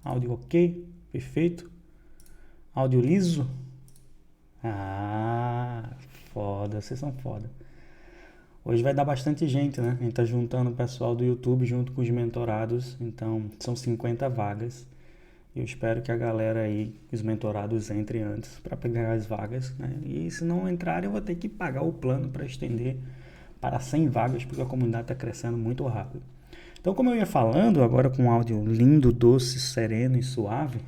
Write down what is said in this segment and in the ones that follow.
Áudio ok, perfeito. Áudio liso. Foda, vocês são foda. Hoje vai dar bastante gente, né? A gente tá juntando o pessoal do YouTube junto com os mentorados, então são 50 vagas. Eu espero que a galera aí, os mentorados, entrem antes para pegar as vagas, né? E se não entrarem, eu vou ter que pagar o plano para estender para 100 vagas, porque a comunidade está crescendo muito rápido. Então, como eu ia falando, agora com um áudio lindo, doce, sereno e suave,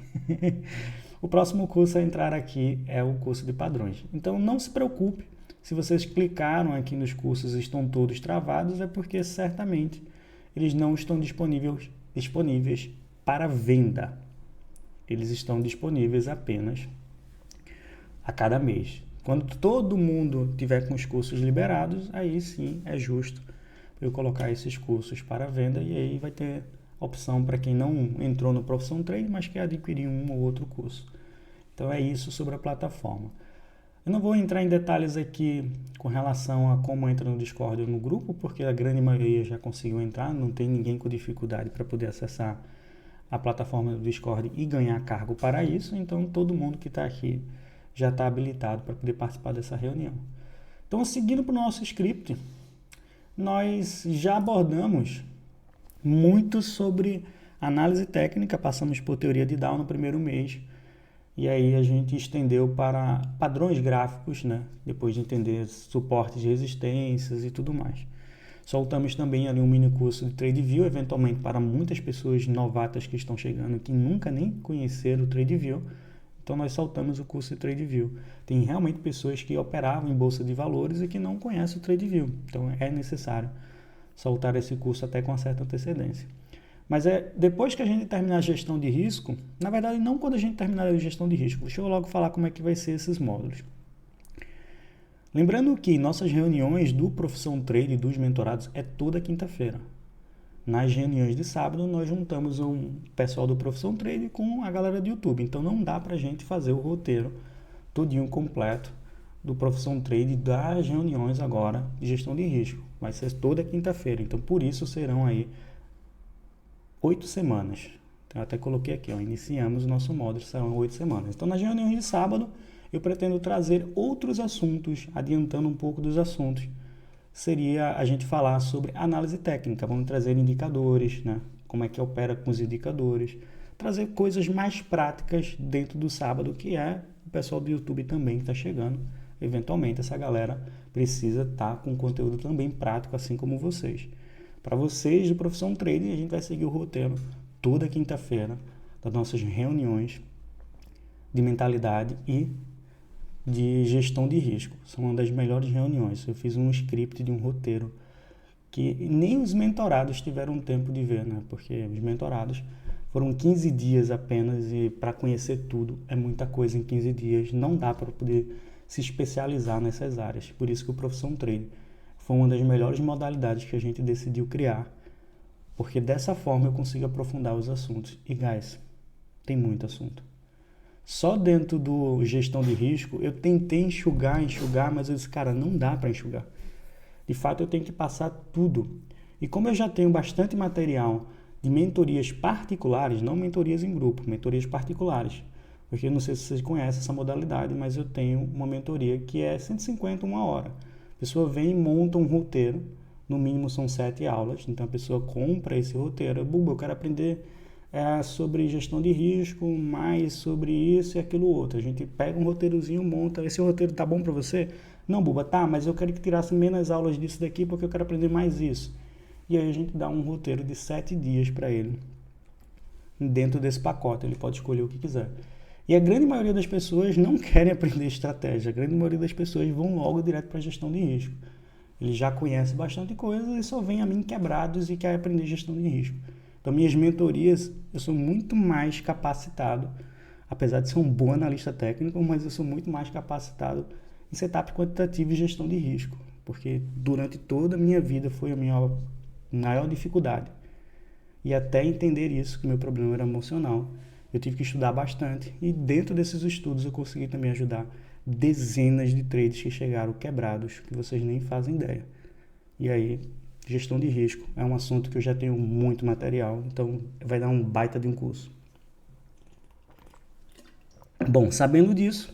o próximo curso a entrar aqui é o curso de padrões. Então, não se preocupe, se vocês clicaram aqui nos cursos e estão todos travados, é porque certamente eles não estão disponíveis para venda. Eles estão disponíveis apenas a cada mês. Quando todo mundo tiver com os cursos liberados, aí sim é justo eu colocar esses cursos para venda e aí vai ter opção para quem não entrou no Profissão Trade, mas quer adquirir um ou outro curso. Então é isso sobre a plataforma. Eu não vou entrar em detalhes aqui com relação a como entra no Discord ou no grupo, porque a grande maioria já conseguiu entrar, não tem ninguém com dificuldade para poder acessar a plataforma do Discord e ganhar cargo para isso, então todo mundo que está aqui já está habilitado para poder participar dessa reunião. Então, seguindo para o nosso script, nós já abordamos muito sobre análise técnica, passamos por teoria de Dow no primeiro mês, e aí a gente estendeu para padrões gráficos, né? Depois de entender suportes de resistências e tudo mais. Soltamos também ali um mini curso de TradeView, eventualmente para muitas pessoas novatas que estão chegando, que nunca nem conheceram o TradeView. Então nós soltamos o curso de TradeView. Tem realmente pessoas que operavam em bolsa de valores e que não conhecem o TradeView. Então é necessário soltar esse curso até com uma certa antecedência. Mas depois que a gente terminar a gestão de risco, na verdade não quando a gente terminar a gestão de risco, deixa eu logo falar como é que vai ser esses módulos. Lembrando que nossas reuniões do Profissão Trade dos mentorados é toda quinta-feira. Nas reuniões de sábado, nós juntamos um pessoal do Profissão Trade com a galera do YouTube. Então não dá pra gente fazer o roteiro todinho completo do Profissão Trade das reuniões agora de gestão de risco. Vai ser toda quinta-feira. Então por isso serão aí 8 semanas. Então, eu até coloquei aqui, iniciamos o nosso módulo, serão 8 semanas. Então nas reuniões de sábado, eu pretendo trazer outros assuntos, adiantando um pouco dos assuntos. Seria a gente falar sobre análise técnica, vamos trazer indicadores, né? Como é que opera com os indicadores, trazer coisas mais práticas dentro do sábado, que é o pessoal do YouTube também que está chegando. Eventualmente essa galera precisa estar com conteúdo também prático, assim como vocês. Para vocês do Profissão Trading, a gente vai seguir o roteiro toda quinta-feira das nossas reuniões de mentalidade e de gestão de risco. São uma das melhores reuniões. Eu fiz um script de um roteiro que nem os mentorados tiveram tempo de ver, né? Porque os mentorados foram 15 dias apenas e para conhecer tudo é muita coisa em 15 dias. Não dá para poder se especializar nessas áreas. Por isso que o Profissão Trade foi uma das melhores modalidades que a gente decidiu criar, porque dessa forma eu consigo aprofundar os assuntos. E guys, tem muito assunto. Só dentro do gestão de risco, eu tentei enxugar, mas eu disse, cara, não dá para enxugar. De fato, eu tenho que passar tudo. E como eu já tenho bastante material de mentorias particulares, não mentorias em grupo, mentorias particulares, porque eu não sei se vocês conhecem essa modalidade, mas eu tenho uma mentoria que é 150, 1 hora. A pessoa vem e monta um roteiro, no mínimo são 7 aulas, então a pessoa compra esse roteiro, eu quero aprender sobre gestão de risco, mais sobre isso e aquilo outro. A gente pega um roteirozinho, monta, esse roteiro tá bom para você? Não, Buba, tá, mas eu quero que tirasse menos aulas disso daqui porque eu quero aprender mais isso. E aí a gente dá um roteiro de 7 dias para ele. Dentro desse pacote, ele pode escolher o que quiser. E a grande maioria das pessoas não querem aprender estratégia. A grande maioria das pessoas vão logo direto para a gestão de risco. Eles já conhecem bastante coisa e só vêm a mim quebrados e querem aprender gestão de risco. Então, minhas mentorias, eu sou muito mais capacitado, apesar de ser um bom analista técnico, mas eu sou muito mais capacitado em setup quantitativo e gestão de risco, porque durante toda a minha vida foi a minha maior dificuldade. E até entender isso, que meu problema era emocional, eu tive que estudar bastante e dentro desses estudos eu consegui também ajudar dezenas de traders que chegaram quebrados, que vocês nem fazem ideia. E aí, gestão de risco é um assunto que eu já tenho muito material, então vai dar um baita de um curso. Bom, sabendo disso,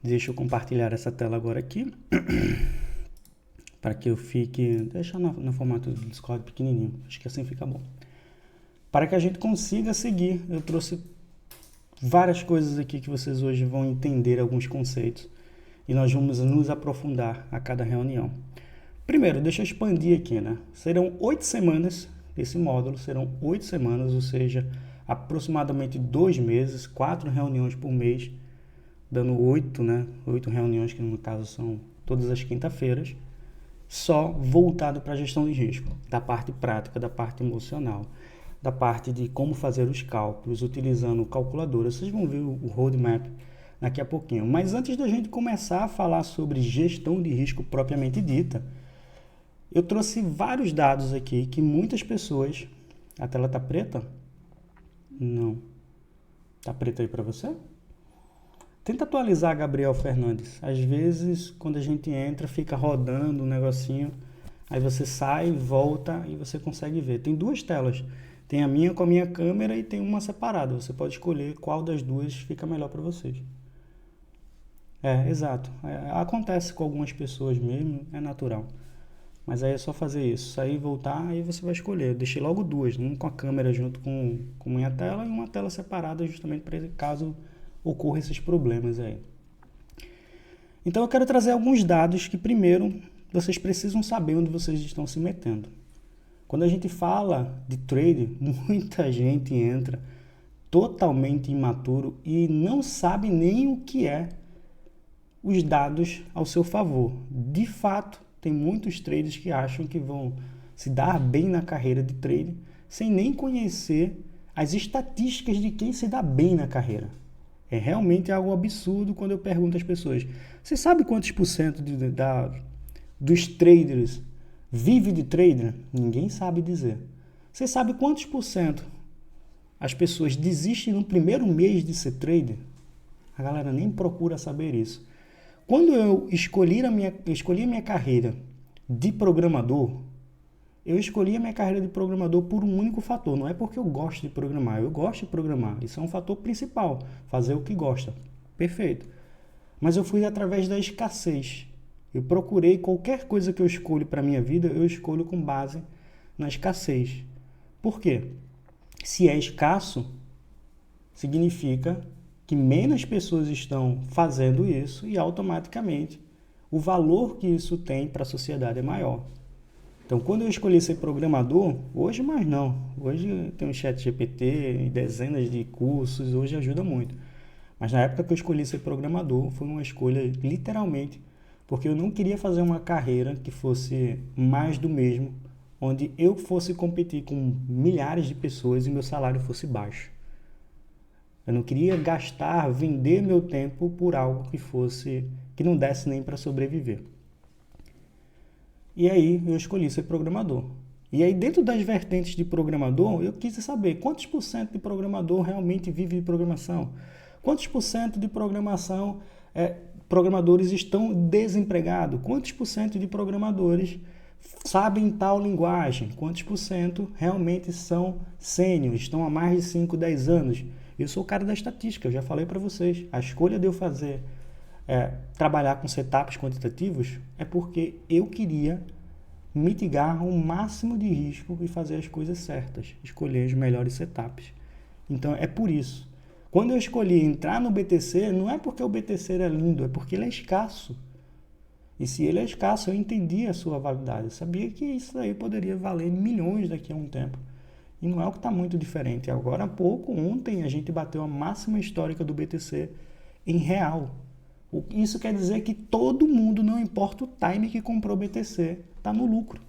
deixa eu compartilhar essa tela agora aqui, para que eu fique, deixa no formato do Discord pequenininho, acho que assim fica bom. Para que a gente consiga seguir, eu trouxe várias coisas aqui que vocês hoje vão entender alguns conceitos e nós vamos nos aprofundar a cada reunião. Primeiro, deixa eu expandir aqui, né? Serão 8 semanas desse módulo, serão 8 semanas, ou seja, aproximadamente 2 meses, 4 reuniões por mês, dando 8, né? 8 reuniões, que no caso são todas as quinta-feiras, só voltado para a gestão de risco, da parte prática, da parte emocional, da parte de como fazer os cálculos, utilizando calculadora. Vocês vão ver o roadmap daqui a pouquinho. Mas antes da gente começar a falar sobre gestão de risco propriamente dita, eu trouxe vários dados aqui que muitas pessoas... A tela tá preta? Não. Tá preta aí para você? Tenta atualizar, Gabriel Fernandes. Às vezes, quando a gente entra, fica rodando um negocinho, aí você sai, volta e você consegue ver. Tem 2 telas. Tem a minha com a minha câmera e tem uma separada. Você pode escolher qual das 2 fica melhor para vocês. Exato. Acontece com algumas pessoas mesmo, é natural. Mas aí é só fazer isso, sair e voltar, aí você vai escolher. Eu deixei logo 2, uma com a câmera junto com minha tela e uma tela separada justamente para caso ocorram esses problemas aí. Então eu quero trazer alguns dados que primeiro vocês precisam saber onde vocês estão se metendo. Quando a gente fala de trade, muita gente entra totalmente imaturo e não sabe nem o que é os dados ao seu favor. De fato, tem muitos traders que acham que vão se dar bem na carreira de trade sem nem conhecer as estatísticas de quem se dá bem na carreira. É realmente algo absurdo quando eu pergunto às pessoas: você sabe quantos por cento dos traders vive de trader? Ninguém sabe dizer. Você sabe quantos por cento as pessoas desistem no primeiro mês de ser trader? A galera nem procura saber isso. Quando eu escolhi a minha carreira de programador, eu escolhi a minha carreira de programador por um único fator. Não é porque eu gosto de programar. Eu gosto de programar. Isso é um fator principal. Fazer o que gosta. Perfeito. Mas eu fui através da escassez. Eu procurei qualquer coisa que eu escolho para a minha vida, eu escolho com base na escassez. Por quê? Se é escasso, significa que menos pessoas estão fazendo isso e automaticamente o valor que isso tem para a sociedade é maior. Então, quando eu escolhi ser programador, hoje mais não. Hoje tem o ChatGPT e dezenas de cursos, hoje ajuda muito. Mas na época que eu escolhi ser programador, foi uma escolha literalmente, porque eu não queria fazer uma carreira que fosse mais do mesmo, onde eu fosse competir com milhares de pessoas e meu salário fosse baixo. Eu não queria gastar, vender meu tempo por algo que não desse nem para sobreviver. E aí eu escolhi ser programador. E aí dentro das vertentes de programador, eu quis saber quantos por cento de programador realmente vive de programação. Quantos por cento de programadores estão desempregados? Quantos por cento de programadores sabem tal linguagem? Quantos por cento realmente são sênior, estão há mais de 5, 10 anos? Eu sou o cara da estatística, eu já falei para vocês. A escolha de eu trabalhar com setups quantitativos é porque eu queria mitigar o máximo de risco e fazer as coisas certas, escolher os melhores setups. Então é por isso. Quando eu escolhi entrar no BTC, não é porque o BTC é lindo, é porque ele é escasso. E se ele é escasso, eu entendi a sua validade. Eu sabia que isso aí poderia valer milhões daqui a um tempo. E não é o que está muito diferente. Agora há pouco, ontem, a gente bateu a máxima histórica do BTC em real. Isso quer dizer que todo mundo, não importa o time que comprou BTC, está no lucro.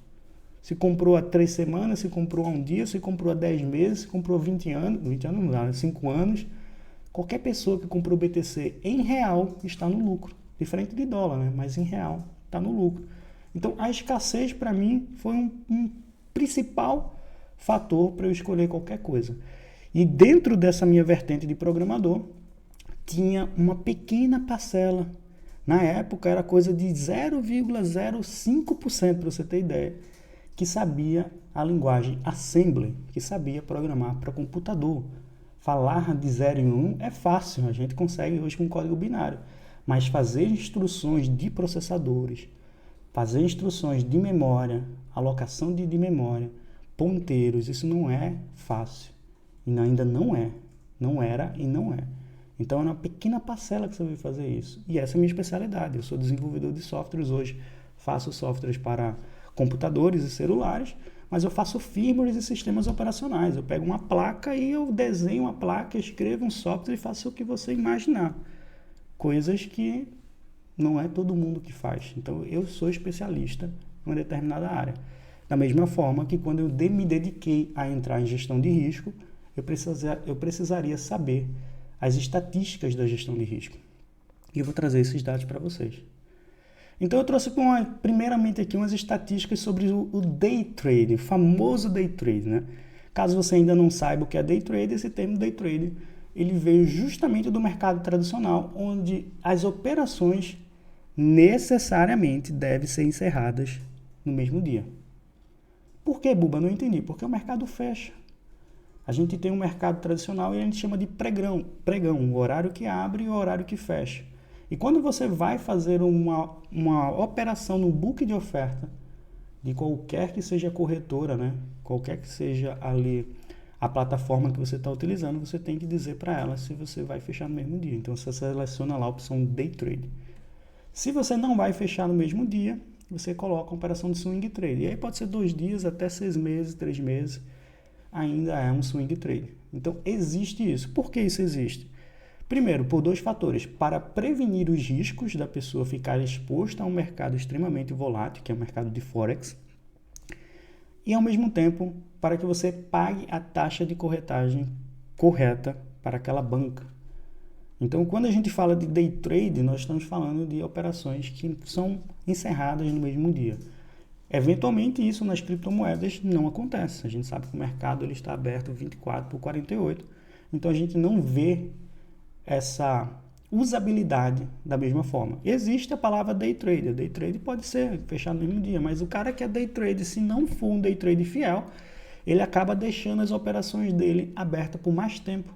Se comprou há 3 semanas, se comprou há um dia, se comprou há 10 meses, se comprou há 20 anos, 5 anos, qualquer pessoa que comprou BTC em real está no lucro. Diferente de dólar, né? Mas em real está no lucro. Então a escassez para mim foi um principal fator para eu escolher qualquer coisa. E dentro dessa minha vertente de programador, tinha uma pequena parcela. Na época era coisa de 0,05%, para você ter ideia, que sabia a linguagem Assembly, que sabia programar para computador. Falar de 0 em 1 é fácil, a gente consegue hoje com código binário. Mas fazer instruções de processadores, fazer instruções de memória, alocação de memória, ponteiros, isso não é fácil. E ainda não é. Não era e não é. Então é uma pequena parcela que você vai fazer isso. E essa é a minha especialidade. Eu sou desenvolvedor de softwares hoje. Faço softwares para computadores e celulares, mas eu faço firmwares e sistemas operacionais. Eu pego uma placa e eu desenho uma placa, escrevo um software e faço o que você imaginar. Coisas que não é todo mundo que faz. Então eu sou especialista em uma determinada área. Da mesma forma que quando eu me dediquei a entrar em gestão de risco, eu precisaria saber as estatísticas da gestão de risco. E eu vou trazer esses dados para vocês. Então eu trouxe primeiramente aqui umas estatísticas sobre o day trade, o famoso day trade, né? Caso você ainda não saiba o que é day trade, esse termo day trade, ele veio justamente do mercado tradicional, onde as operações necessariamente devem ser encerradas no mesmo dia. Por que, Buba? Não entendi. Porque o mercado fecha. A gente tem um mercado tradicional e a gente chama de pregão, o horário que abre e o horário que fecha. E quando você vai fazer uma operação no book de oferta, de qualquer que seja a corretora, né? Qualquer que seja ali a plataforma que você está utilizando, você tem que dizer para ela se você vai fechar no mesmo dia. Então você seleciona lá a opção Day Trade. Se você não vai fechar no mesmo dia, você coloca a operação de Swing Trade. E aí pode ser 2 dias, até 6 meses, 3 meses, ainda é um Swing Trade. Então existe isso. Por que isso existe? Primeiro, por 2 fatores. Para prevenir os riscos da pessoa ficar exposta a um mercado extremamente volátil, que é o mercado de Forex, e ao mesmo tempo, para que você pague a taxa de corretagem correta para aquela banca. Então, quando a gente fala de day trade, nós estamos falando de operações que são encerradas no mesmo dia. Eventualmente, isso nas criptomoedas não acontece. A gente sabe que o mercado ele está aberto 24/48, então a gente não vê essa usabilidade da mesma forma. Existe a palavra day trade. Day trade pode ser fechar no mesmo dia, mas o cara que é day trade, se não for um day trade fiel, ele acaba deixando as operações dele abertas por mais tempo.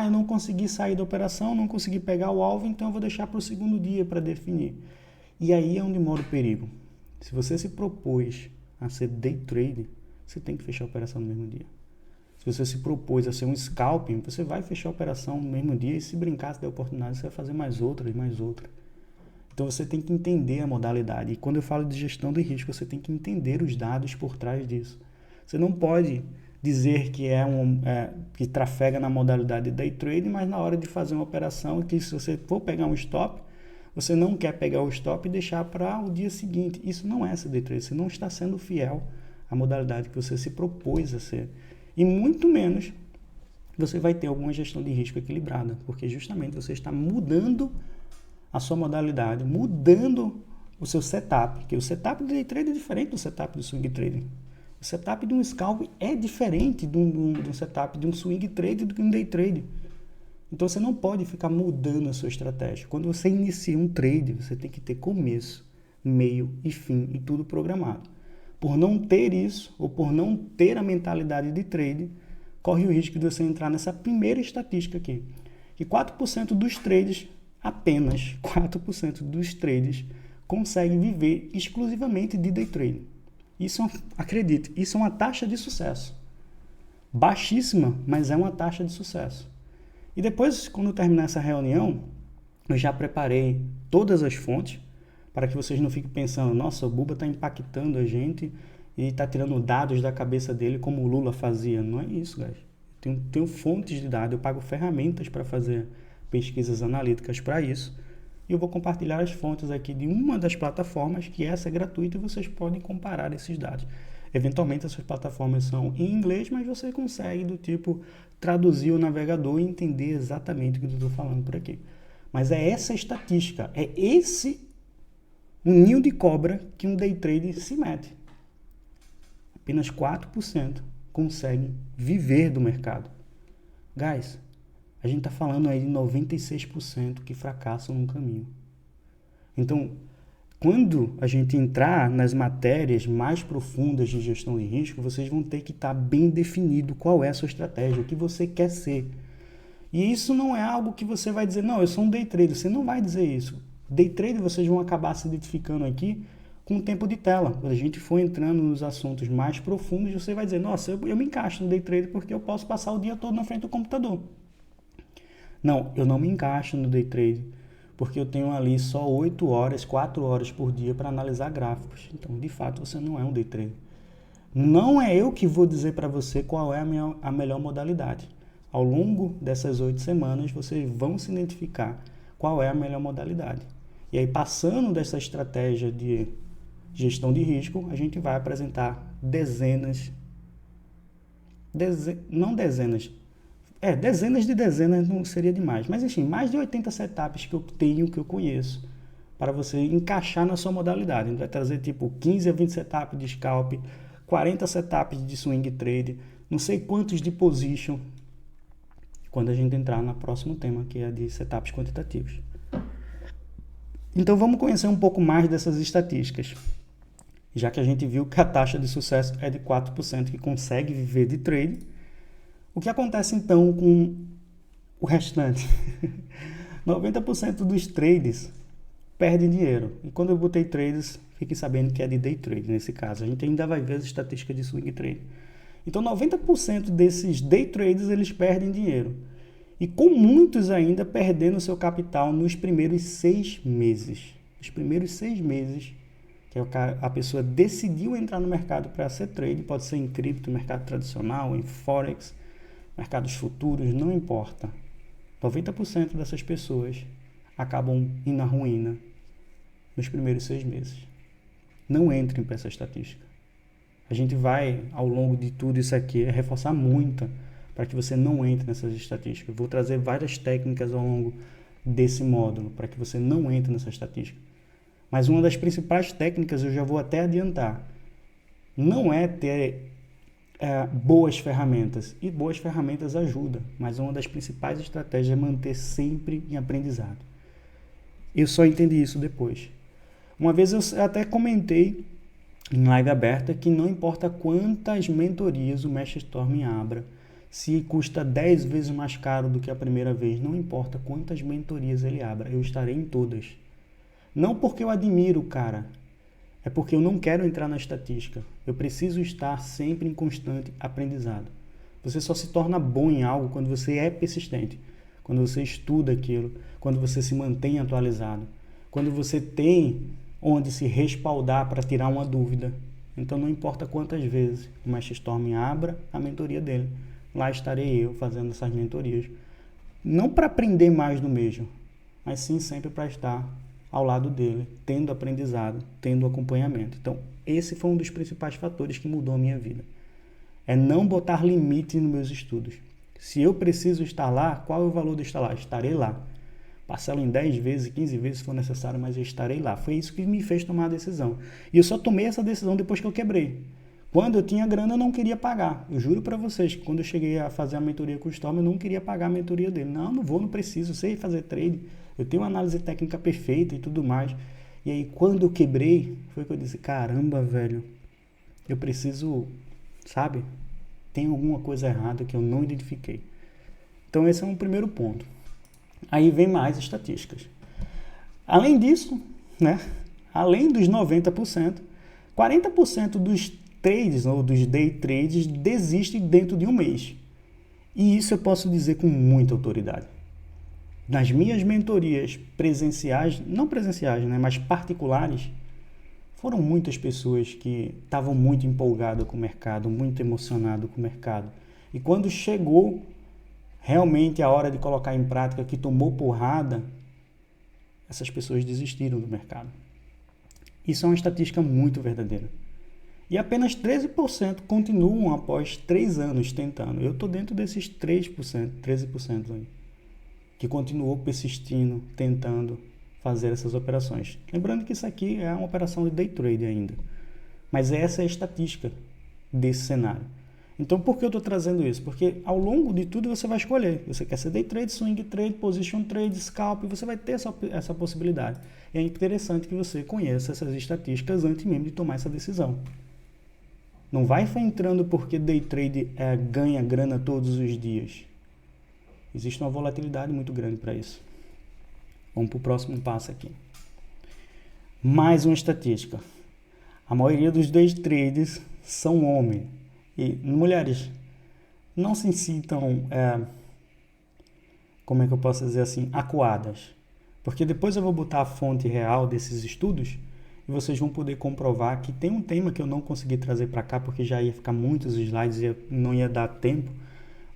Eu não consegui sair da operação, não consegui pegar o alvo, então eu vou deixar para o segundo dia para definir. E aí é onde mora o perigo. Se você se propôs a ser day trade, você tem que fechar a operação no mesmo dia. Se você se propôs a ser um scalping, você vai fechar a operação no mesmo dia e se brincar, se der oportunidade, você vai fazer mais outra e mais outra. Então você tem que entender a modalidade. E quando eu falo de gestão de risco, você tem que entender os dados por trás disso. Você não pode dizer que que trafega na modalidade day trade, mas na hora de fazer uma operação, que se você for pegar um stop, você não quer pegar o stop e deixar para o dia seguinte. Isso não é ser day trade. Você não está sendo fiel à modalidade que você se propôs a ser. E muito menos você vai ter alguma gestão de risco equilibrada, porque justamente você está mudando a sua modalidade, mudando o seu setup, porque o setup de day trade é diferente do setup do swing trading. O setup de um scalp é diferente do setup de um swing trade do que um day trade. Então você não pode ficar mudando a sua estratégia. Quando você inicia um trade, você tem que ter começo, meio e fim e tudo programado. Por não ter isso, ou por não ter a mentalidade de trade, corre o risco de você entrar nessa primeira estatística aqui. Que 4% dos trades, apenas 4% dos trades, conseguem viver exclusivamente de day trade. Isso, acredite, isso é uma taxa de sucesso. Baixíssima, mas é uma taxa de sucesso. E depois, quando terminar essa reunião, eu já preparei todas as fontes, para que vocês não fiquem pensando, nossa, o Buba está impactando a gente e está tirando dados da cabeça dele como o Lula fazia. Não é isso, guys. Tenho fontes de dados, eu pago ferramentas para fazer pesquisas analíticas para isso. E eu vou compartilhar as fontes aqui de uma das plataformas, que essa é gratuita, e vocês podem comparar esses dados. Eventualmente essas plataformas são em inglês, mas você consegue do tipo traduzir o navegador e entender exatamente o que eu estou falando por aqui. Mas é essa estatística, é esse um ninho de cobra que um day trade se mete. Apenas 4% conseguem viver do mercado. Guys, a gente está falando aí de 96% que fracassam no caminho. Então, quando a gente entrar nas matérias mais profundas de gestão de risco, vocês vão ter que estar bem definido qual é a sua estratégia, o que você quer ser. E isso não é algo que você vai dizer, não, eu sou um day trader. Você não vai dizer isso. Day trader vocês vão acabar se identificando aqui com o tempo de tela. Quando a gente for entrando nos assuntos mais profundos, você vai dizer, nossa, eu me encaixo no day trader porque eu posso passar o dia todo na frente do computador. Não, eu não me encaixo no day trade porque eu tenho ali só 8 horas, 4 horas por dia para analisar gráficos. Então, de fato, você não é um day trader. Não é eu que vou dizer para você qual é a melhor modalidade. Ao longo dessas 8 semanas, vocês vão se identificar qual é a melhor modalidade. E aí, passando dessa estratégia de gestão de risco, a gente vai apresentar dezenas de dezenas não seria demais, mas enfim, mais de 80 setups que eu tenho, que eu conheço, para você encaixar na sua modalidade. A gente vai trazer tipo 15 a 20 setups de scalp, 40 setups de swing trade, não sei quantos de position, quando a gente entrar no próximo tema, que é de setups quantitativos. Então vamos conhecer um pouco mais dessas estatísticas, já que a gente viu que a taxa de sucesso é de 4% que consegue viver de trade. O que acontece então com o restante? 90% dos trades perdem dinheiro. E quando eu botei trades, fiquem sabendo que é de day trade nesse caso. A gente ainda vai ver as estatísticas de swing trade. Então 90% desses day trades eles perdem dinheiro. E com muitos ainda perdendo seu capital nos primeiros 6 meses. Os primeiros 6 meses que a pessoa decidiu entrar no mercado para ser trade, pode ser em cripto, mercado tradicional, em forex, mercados futuros, não importa. 90% dessas pessoas acabam indo na ruína nos primeiros 6 meses. Não entrem para essa estatística. A gente vai, ao longo de tudo isso aqui, reforçar muito para que você não entre nessas estatísticas. Eu vou trazer várias técnicas ao longo desse módulo para que você não entre nessa estatística. Mas uma das principais técnicas, eu já vou até adiantar, não é ter boas ferramentas. E boas ferramentas ajudam, mas uma das principais estratégias é manter sempre em aprendizado. Eu só entendi isso depois. Uma vez eu até comentei em live aberta que não importa quantas mentorias o Mestre Storm abra, se custa 10 vezes mais caro do que a primeira vez, não importa quantas mentorias ele abra, eu estarei em todas. Não porque eu admiro o cara, é porque eu não quero entrar na estatística. Eu preciso estar sempre em constante aprendizado. Você só se torna bom em algo quando você é persistente, quando você estuda aquilo, quando você se mantém atualizado, quando você tem onde se respaldar para tirar uma dúvida. Então não importa quantas vezes o Mestre Storm abra a mentoria dele, lá estarei eu fazendo essas mentorias. Não para aprender mais do mesmo, mas sim sempre para estar ao lado dele, tendo aprendizado, tendo acompanhamento. Então, esse foi um dos principais fatores que mudou a minha vida. É não botar limite nos meus estudos. Se eu preciso estar lá, qual é o valor de estar lá? Estarei lá. Parcelo em 10 vezes, 15 vezes se for necessário, mas eu estarei lá. Foi isso que me fez tomar a decisão. E eu só tomei essa decisão depois que eu quebrei. Quando eu tinha grana, eu não queria pagar. Eu juro para vocês que quando eu cheguei a fazer a mentoria com o Storm, eu não queria pagar a mentoria dele. Não vou, não preciso, sei fazer trade. Eu tenho uma análise técnica perfeita e tudo mais. E aí, quando eu quebrei, foi que eu disse, caramba, velho, eu preciso, sabe? Tem alguma coisa errada que eu não identifiquei. Então, esse é um primeiro ponto. Aí vem mais estatísticas. Além disso, né? Além dos 90%, 40% dos trades ou dos day trades desistem dentro de um mês. E isso eu posso dizer com muita autoridade. Nas minhas mentorias presenciais, não presenciais, né, mas particulares, foram muitas pessoas que estavam muito empolgadas com o mercado, muito emocionadas com o mercado. E quando chegou realmente a hora de colocar em prática, que tomou porrada, essas pessoas desistiram do mercado. Isso é uma estatística muito verdadeira. E apenas 13% continuam após 3 anos tentando. Eu estou dentro desses 3%, 13% aí, que continuou persistindo, tentando fazer essas operações. Lembrando que isso aqui é uma operação de day trade ainda. Mas essa é a estatística desse cenário. Então, por que eu estou trazendo isso? Porque ao longo de tudo você vai escolher. Você quer ser day trade, swing trade, position trade, scalp, você vai ter essa possibilidade. E é interessante que você conheça essas estatísticas antes mesmo de tomar essa decisão. Não vai entrando porque day trade ganha grana todos os dias. Existe uma volatilidade muito grande para isso. Vamos para o próximo passo aqui. Mais uma estatística. A maioria dos day traders são homens. E mulheres não se sintam, como é que eu posso dizer assim, acuadas. Porque depois eu vou botar a fonte real desses estudos e vocês vão poder comprovar que tem um tema que eu não consegui trazer para cá porque já ia ficar muitos slides e não ia dar tempo.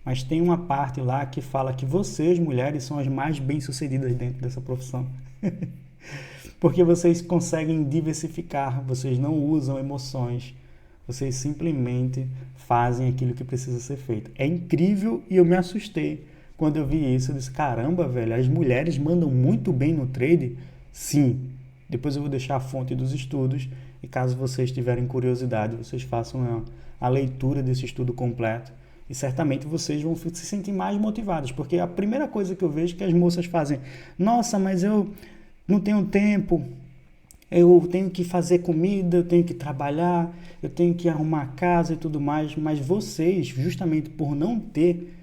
Mas tem uma parte lá que fala que vocês, mulheres, são as mais bem-sucedidas dentro dessa profissão. Porque vocês conseguem diversificar, vocês não usam emoções, vocês simplesmente fazem aquilo que precisa ser feito. É incrível e eu me assustei quando eu vi isso. Eu disse, caramba, velho, as mulheres mandam muito bem no trade? Sim. Depois eu vou deixar a fonte dos estudos e caso vocês tiverem curiosidade, vocês façam a leitura desse estudo completo e certamente vocês vão se sentir mais motivados, porque a primeira coisa que eu vejo que as moças fazem, nossa, mas eu não tenho tempo, eu tenho que fazer comida, eu tenho que trabalhar, eu tenho que arrumar a casa e tudo mais, mas vocês, justamente por não ter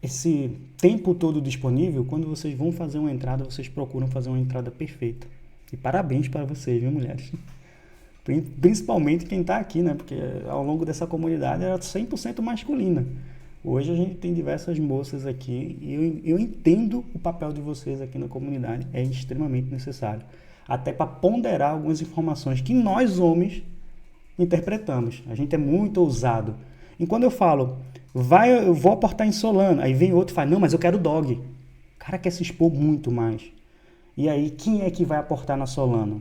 esse tempo todo disponível, quando vocês vão fazer uma entrada, vocês procuram fazer uma entrada perfeita. E parabéns para vocês, viu, mulheres? Principalmente quem está aqui, né? Porque ao longo dessa comunidade era 100% masculina. Hoje a gente tem diversas moças aqui e eu entendo o papel de vocês aqui na comunidade, é extremamente necessário. Até para ponderar algumas informações que nós homens interpretamos. A gente é muito ousado. E quando eu falo, eu vou aportar em Solana, aí vem outro e fala, não, mas eu quero dog. O cara quer se expor muito mais. E aí, quem é que vai aportar na Solana?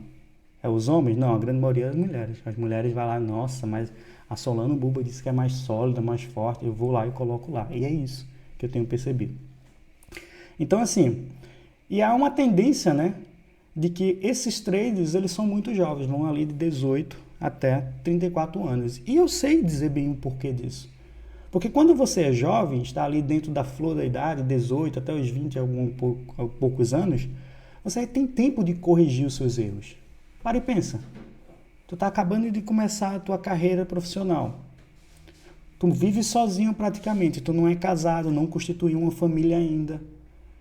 É os homens? Não, a grande maioria é as mulheres. As mulheres vão lá, nossa, mas a Solana, o Buba disse que é mais sólida, mais forte, eu vou lá e coloco lá. E é isso que eu tenho percebido. Então, assim, e há uma tendência, né, de que esses traders, eles são muito jovens, vão ali de 18 até 34 anos. E eu sei dizer bem o porquê disso. Porque quando você é jovem, está ali dentro da flor da idade, 18 até os 20 poucos anos, você tem tempo de corrigir os seus erros. Para e pensa. Tu está acabando de começar a tua carreira profissional. Tu vive sozinho praticamente, tu não é casado, não constituiu uma família ainda.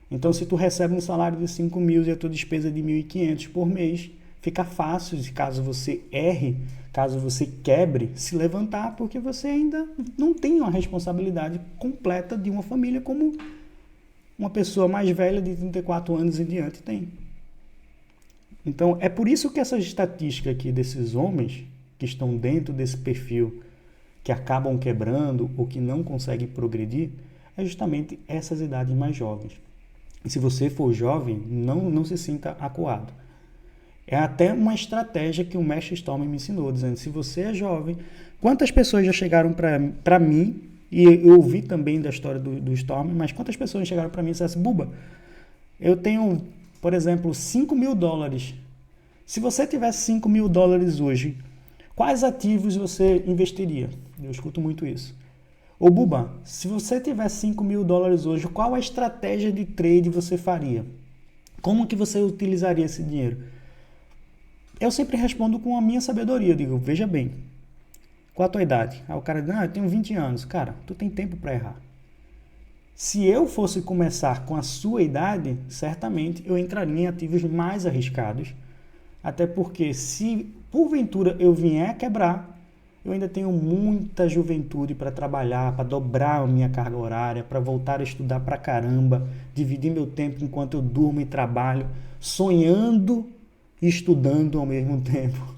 Então, se tu recebe um salário de 5 mil e a tua despesa é de 1.500 por mês, fica fácil, caso você erre, caso você quebre, se levantar, porque você ainda não tem uma responsabilidade completa de uma família como uma pessoa mais velha de 34 anos em diante tem. Então, é por isso que essa estatística aqui desses homens que estão dentro desse perfil, que acabam quebrando ou que não conseguem progredir, é justamente essas idades mais jovens. E se você for jovem, não se sinta acuado. É até uma estratégia que o mestre Storm me ensinou, dizendo, se você é jovem, quantas pessoas já chegaram para mim, e eu ouvi também da história do Storm, mas quantas pessoas chegaram para mim e disseram assim, Buba, eu tenho, por exemplo, $5.000. Se você tivesse $5.000 hoje, quais ativos você investiria? Eu escuto muito isso. Ô Buba, se você tivesse $5.000 hoje, qual a estratégia de trade você faria? Como que você utilizaria esse dinheiro? Eu sempre respondo com a minha sabedoria. Eu digo, veja bem, qual a tua idade? Aí o cara diz, eu tenho 20 anos. Cara, tu tem tempo para errar. Se eu fosse começar com a sua idade, certamente eu entraria em ativos mais arriscados. Até porque se porventura eu vier a quebrar, eu ainda tenho muita juventude para trabalhar, para dobrar a minha carga horária, para voltar a estudar pra caramba, dividir meu tempo enquanto eu durmo e trabalho, sonhando e estudando ao mesmo tempo.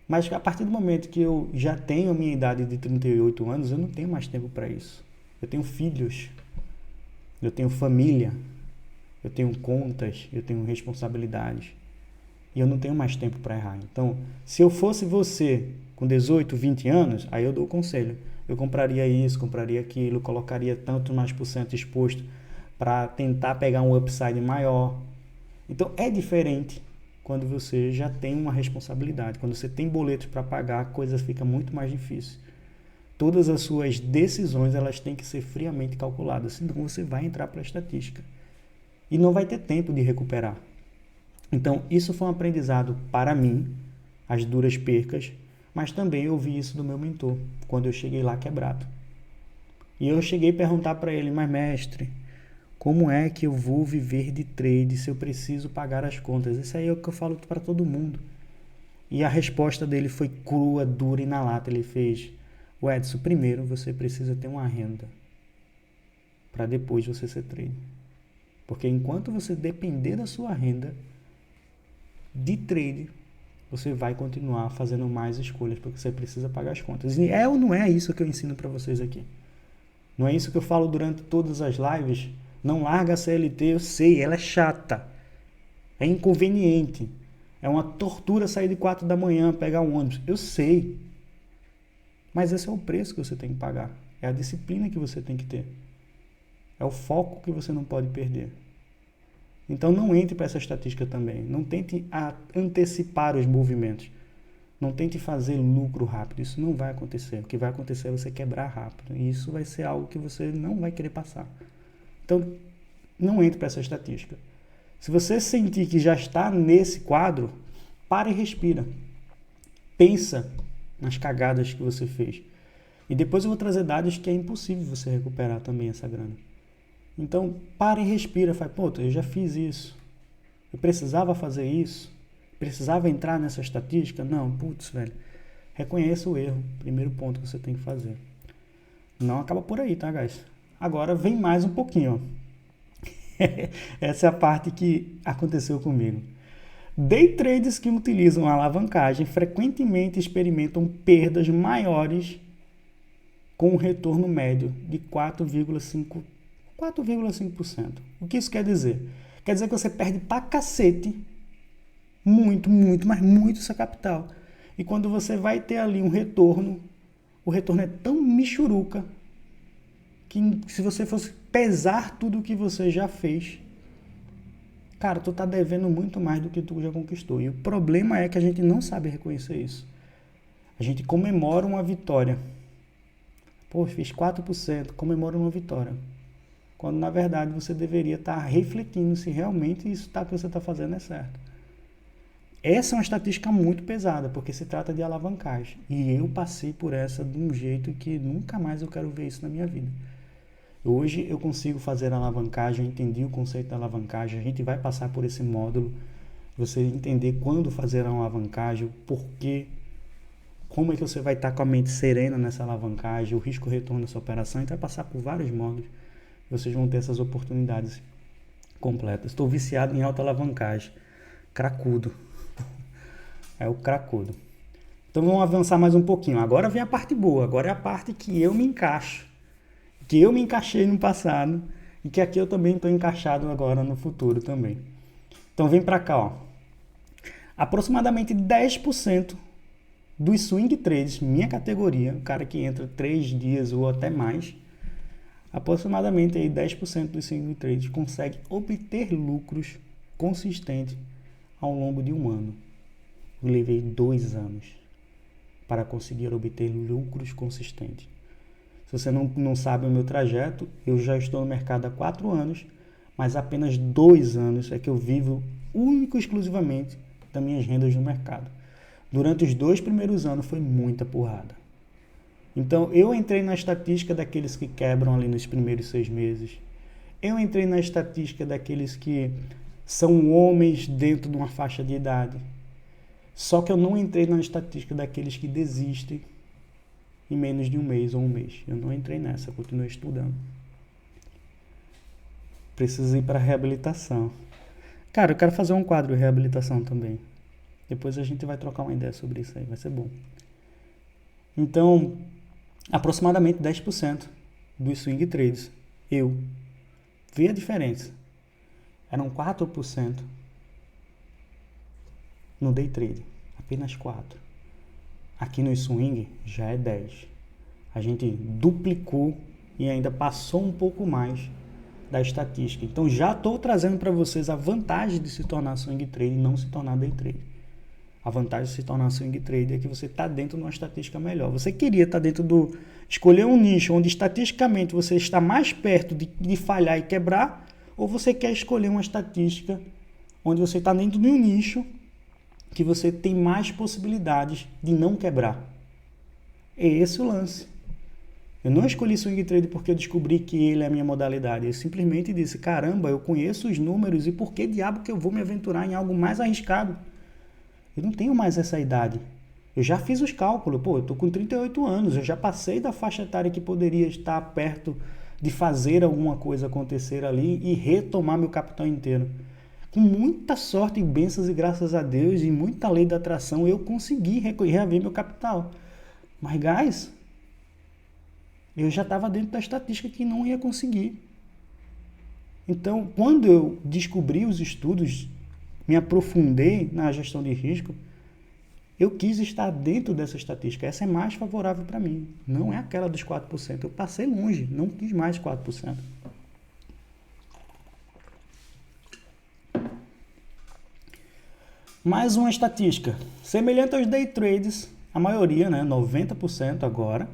Mas a partir do momento que eu já tenho a minha idade de 38 anos, eu não tenho mais tempo para isso. Eu tenho filhos, eu tenho família, eu tenho contas, eu tenho responsabilidades. E eu não tenho mais tempo para errar. Então, se eu fosse você com 18, 20 anos, aí eu dou o conselho. Eu compraria isso, compraria aquilo, colocaria tanto mais por cento exposto para tentar pegar um upside maior. Então, é diferente quando você já tem uma responsabilidade. Quando você tem boletos para pagar, a coisa fica muito mais difícil. Todas as suas decisões, elas têm que ser friamente calculadas, senão você vai entrar para a estatística. E não vai ter tempo de recuperar. Então, isso foi um aprendizado para mim, as duras percas, mas também eu vi isso do meu mentor, quando eu cheguei lá quebrado. E eu cheguei a perguntar para ele, mas mestre, como é que eu vou viver de trade se eu preciso pagar as contas? Isso aí é o que eu falo para todo mundo. E a resposta dele foi crua, dura e na lata. Ele fez, Edson, primeiro você precisa ter uma renda para depois você ser trader. Porque enquanto você depender da sua renda de trade, você vai continuar fazendo mais escolhas, porque você precisa pagar as contas. E é ou não é isso que eu ensino para vocês aqui? Não é isso que eu falo durante todas as lives? Não larga a CLT, eu sei, ela é chata. É inconveniente. É uma tortura sair de 4 da manhã, pegar um ônibus. Eu sei. Mas esse é o preço que você tem que pagar. É a disciplina que você tem que ter. É o foco que você não pode perder. Então não entre para essa estatística também. Não tente antecipar os movimentos. Não tente fazer lucro rápido. Isso não vai acontecer. O que vai acontecer é você quebrar rápido. E isso vai ser algo que você não vai querer passar. Então não entre para essa estatística. Se você sentir que já está nesse quadro, para e respira. Pensa nas cagadas que você fez. E depois eu vou trazer dados que é impossível você recuperar também essa grana. Então, para e respira. Fala, pô, eu já fiz isso. Eu precisava fazer isso. Precisava entrar nessa estatística? Não, putz, velho. Reconheça o erro. Primeiro ponto que você tem que fazer. Não acaba por aí, tá, guys? Agora vem mais um pouquinho, ó. Essa é a parte que aconteceu comigo. Day traders que utilizam a alavancagem frequentemente experimentam perdas maiores com um retorno médio de 4,5%. O que isso quer dizer? Quer dizer que você perde pra cacete muito, mas muito seu capital. E quando você vai ter ali um retorno, o retorno é tão michuruca que se você fosse pesar tudo o que você já fez, cara, tu tá devendo muito mais do que tu já conquistou. E o problema é que a gente não sabe reconhecer isso. A gente comemora uma vitória. Pô, fiz 4%, comemora uma vitória. Quando na verdade você deveria estar refletindo se realmente isso que você está fazendo é certo. Essa é uma estatística muito pesada, porque se trata de alavancagem. E eu passei por essa de um jeito que nunca mais eu quero ver isso na minha vida. Hoje eu consigo fazer alavancagem, eu entendi o conceito da alavancagem, a gente vai passar por esse módulo, você entender quando fazer a alavancagem, o porquê, como é que você vai estar com a mente serena nessa alavancagem, o risco-retorno dessa operação, a gente vai passar por vários módulos, vocês vão ter essas oportunidades completas. Estou viciado em alta alavancagem, cracudo, é o cracudo. Então vamos avançar mais um pouquinho, agora vem a parte boa, agora é a parte que eu me encaixo. Que eu me encaixei no passado e que aqui eu também estou encaixado agora no futuro também. Então vem para cá, ó. Aproximadamente 10% dos swing trades, minha categoria, o cara que entra 3 dias ou até mais, aproximadamente aí 10% dos swing trades consegue obter lucros consistentes ao longo de um ano. Eu levei 2 anos para conseguir obter lucros consistentes. Se você não sabe o meu trajeto, eu já estou no mercado há 4 anos, mas apenas 2 anos é que eu vivo único e exclusivamente das minhas rendas no mercado. Durante os 2 primeiros anos foi muita porrada. Então eu entrei na estatística daqueles que quebram ali nos primeiros 6 meses. Eu entrei na estatística daqueles que são homens dentro de uma faixa de idade. Só que eu não entrei na estatística daqueles que desistem em menos de um mês ou um mês. Eu não entrei nessa, eu continuei estudando. Preciso ir para a reabilitação. Cara, eu quero fazer um quadro de reabilitação também. Depois a gente vai trocar uma ideia sobre isso aí, vai ser bom. Então, aproximadamente 10% dos swing trades, eu vi a diferença. Eram 4% no day trade, apenas 4%. Aqui no swing já é 10. A gente duplicou e ainda passou um pouco mais da estatística. Então já estou trazendo para vocês a vantagem de se tornar swing trade e não se tornar day trade. A vantagem de se tornar swing trade é que você está dentro de uma estatística melhor. Você queria estar dentro do... Escolher um nicho onde estatisticamente você está mais perto de falhar e quebrar, ou você quer escolher uma estatística onde você está dentro de um nicho que você tem mais possibilidades de não quebrar. É esse o lance. Eu não escolhi swing trade porque eu descobri que ele é a minha modalidade. Eu simplesmente disse, caramba, eu conheço os números e por que diabo que eu vou me aventurar em algo mais arriscado? Eu não tenho mais essa idade. Eu já fiz os cálculos, pô, eu tô com 38 anos, eu já passei da faixa etária que poderia estar perto de fazer alguma coisa acontecer ali e retomar meu capital inteiro. Com muita sorte e bênçãos e graças a Deus e muita lei da atração, eu consegui reaver meu capital. Mas, guys, eu já estava dentro da estatística que não ia conseguir. Então, quando eu descobri os estudos, me aprofundei na gestão de risco, eu quis estar dentro dessa estatística. Essa é mais favorável para mim. Não é aquela dos 4%. Eu passei longe, não quis mais 4%. Mais uma estatística. Semelhante aos day trades, a maioria, 90% agora,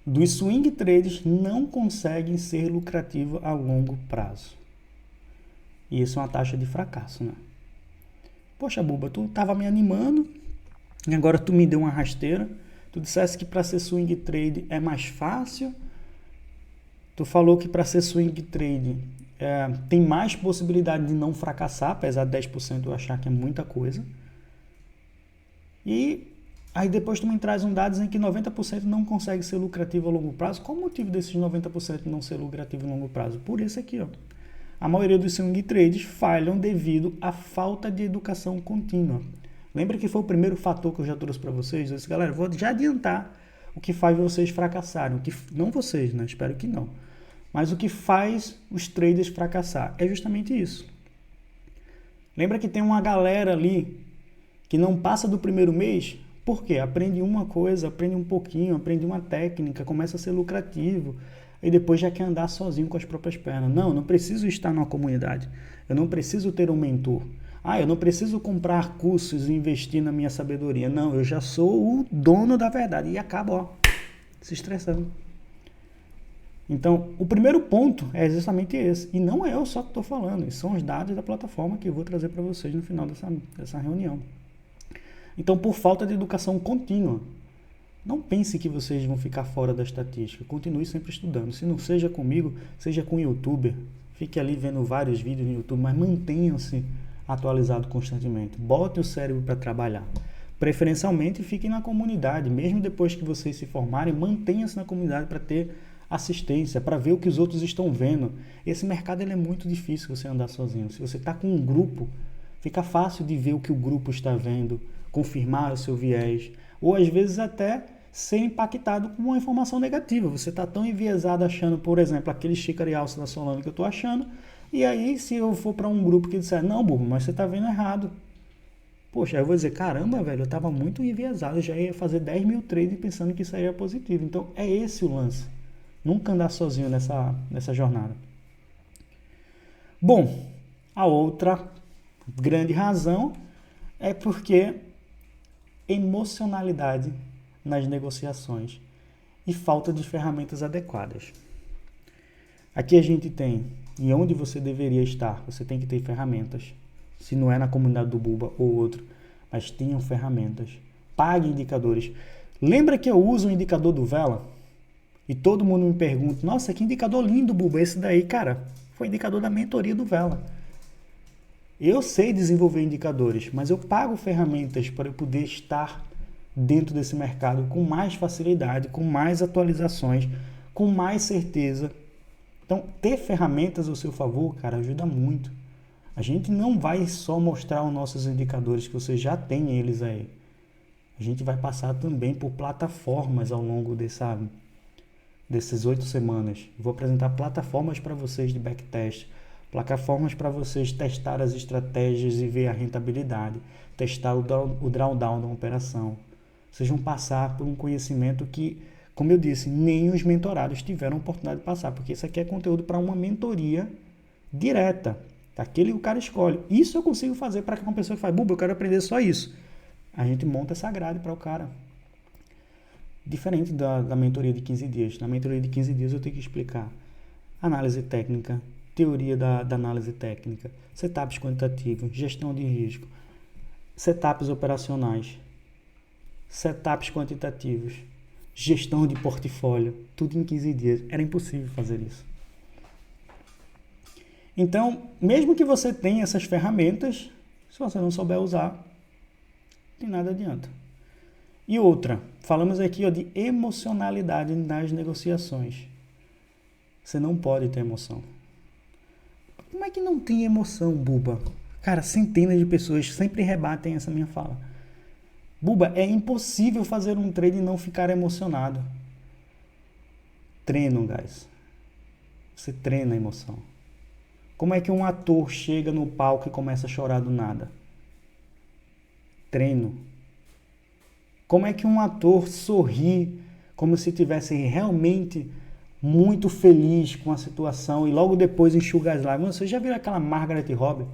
dos swing trades não conseguem ser lucrativos a longo prazo. E isso é uma taxa de fracasso, né? Poxa, Buba, tu estava me animando, e agora tu me deu uma rasteira. Tu dissesse que para ser swing trade é mais fácil. Tu falou que para ser swing trade tem mais possibilidade de não fracassar, apesar de 10% eu achar que é muita coisa. E aí depois tu me traz um dado em que 90% não consegue ser lucrativo a longo prazo. Qual o motivo desses 90% não ser lucrativo a longo prazo? Por isso aqui, ó. A maioria dos swing trades falham devido à falta de educação contínua. Lembra que foi o primeiro fator que eu já trouxe para vocês? Eu disse, galera, vou já adiantar o que faz vocês fracassarem. Não vocês, né? Espero que não. Mas o que faz os traders fracassar é justamente isso. Lembra que tem uma galera ali que não passa do primeiro mês? Por quê? Aprende uma coisa, aprende um pouquinho, aprende uma técnica, começa a ser lucrativo e depois já quer andar sozinho com as próprias pernas. Não, eu não preciso estar numa comunidade. Eu não preciso ter um mentor. Eu não preciso comprar cursos e investir na minha sabedoria. Não, eu já sou o dono da verdade. E acaba, se estressando. Então, o primeiro ponto é justamente esse. E não é eu só que estou falando. São os dados da plataforma que eu vou trazer para vocês no final dessa reunião. Então, por falta de educação contínua, não pense que vocês vão ficar fora da estatística. Continue sempre estudando. Se não seja comigo, seja com o youtuber. Fique ali vendo vários vídeos no YouTube, mas mantenham-se atualizado constantemente. Bote o cérebro para trabalhar. Preferencialmente, fiquem na comunidade. Mesmo depois que vocês se formarem, mantenha-se na comunidade para ter assistência, para ver o que os outros estão vendo. Esse mercado ele é muito difícil você andar sozinho. Se você está com um grupo, fica fácil de ver o que o grupo está vendo, confirmar o seu viés, ou às vezes até ser impactado com uma informação negativa. Você está tão enviesado achando, por exemplo, aquele xícara e alça da Solano que eu estou achando, e aí se eu for para um grupo que disser, não, Bubu, mas você está vendo errado. Poxa, aí eu vou dizer, caramba, velho, eu estava muito enviesado, eu já ia fazer 10 mil trades pensando que isso aí era positivo. Então, é esse o lance. Nunca andar sozinho nessa jornada. Bom, a outra grande razão é porque emocionalidade nas negociações e falta de ferramentas adequadas. Aqui a gente tem, e onde você deveria estar, você tem que ter ferramentas. Se não é na comunidade do Buba ou outro, mas tenham ferramentas. Pague indicadores. Lembra que eu uso o indicador do Vela? E todo mundo me pergunta, nossa, que indicador lindo, Buba, esse daí, cara, foi indicador da mentoria do Vela. Eu sei desenvolver indicadores, mas eu pago ferramentas para eu poder estar dentro desse mercado com mais facilidade, com mais atualizações, com mais certeza. Então, ter ferramentas ao seu favor, cara, ajuda muito. A gente não vai só mostrar os nossos indicadores, que você já tem eles aí. A gente vai passar também por plataformas ao longo dessas 8 semanas. Vou apresentar plataformas para vocês de backtest, plataformas para vocês testar as estratégias e ver a rentabilidade, testar o drawdown da operação. Vocês vão passar por um conhecimento que, como eu disse, nem os mentorados tiveram a oportunidade de passar, porque isso aqui é conteúdo para uma mentoria direta, daquele que o cara escolhe. Isso eu consigo fazer para que uma pessoa que faz, Buba, eu quero aprender só isso. A gente monta essa grade para o cara. Diferente da mentoria de 15 dias. Na mentoria de 15 dias eu tenho que explicar análise técnica, teoria da análise técnica, setups quantitativos, gestão de risco, setups operacionais, setups quantitativos, gestão de portfólio, tudo em 15 dias. Era impossível fazer isso. Então, mesmo que você tenha essas ferramentas, se você não souber usar, de nada adianta. E outra, falamos aqui de emocionalidade nas negociações. Você não pode ter emoção. Como é que não tem emoção, Buba? Cara, centenas de pessoas sempre rebatem essa minha fala. Buba, é impossível fazer um trade e não ficar emocionado. Treino, guys. Você treina a emoção. Como é que um ator chega no palco e começa a chorar do nada? Treino. Como é que um ator sorri como se estivesse realmente muito feliz com a situação e logo depois enxuga as lágrimas? Você já viu aquela Margaret Robbie?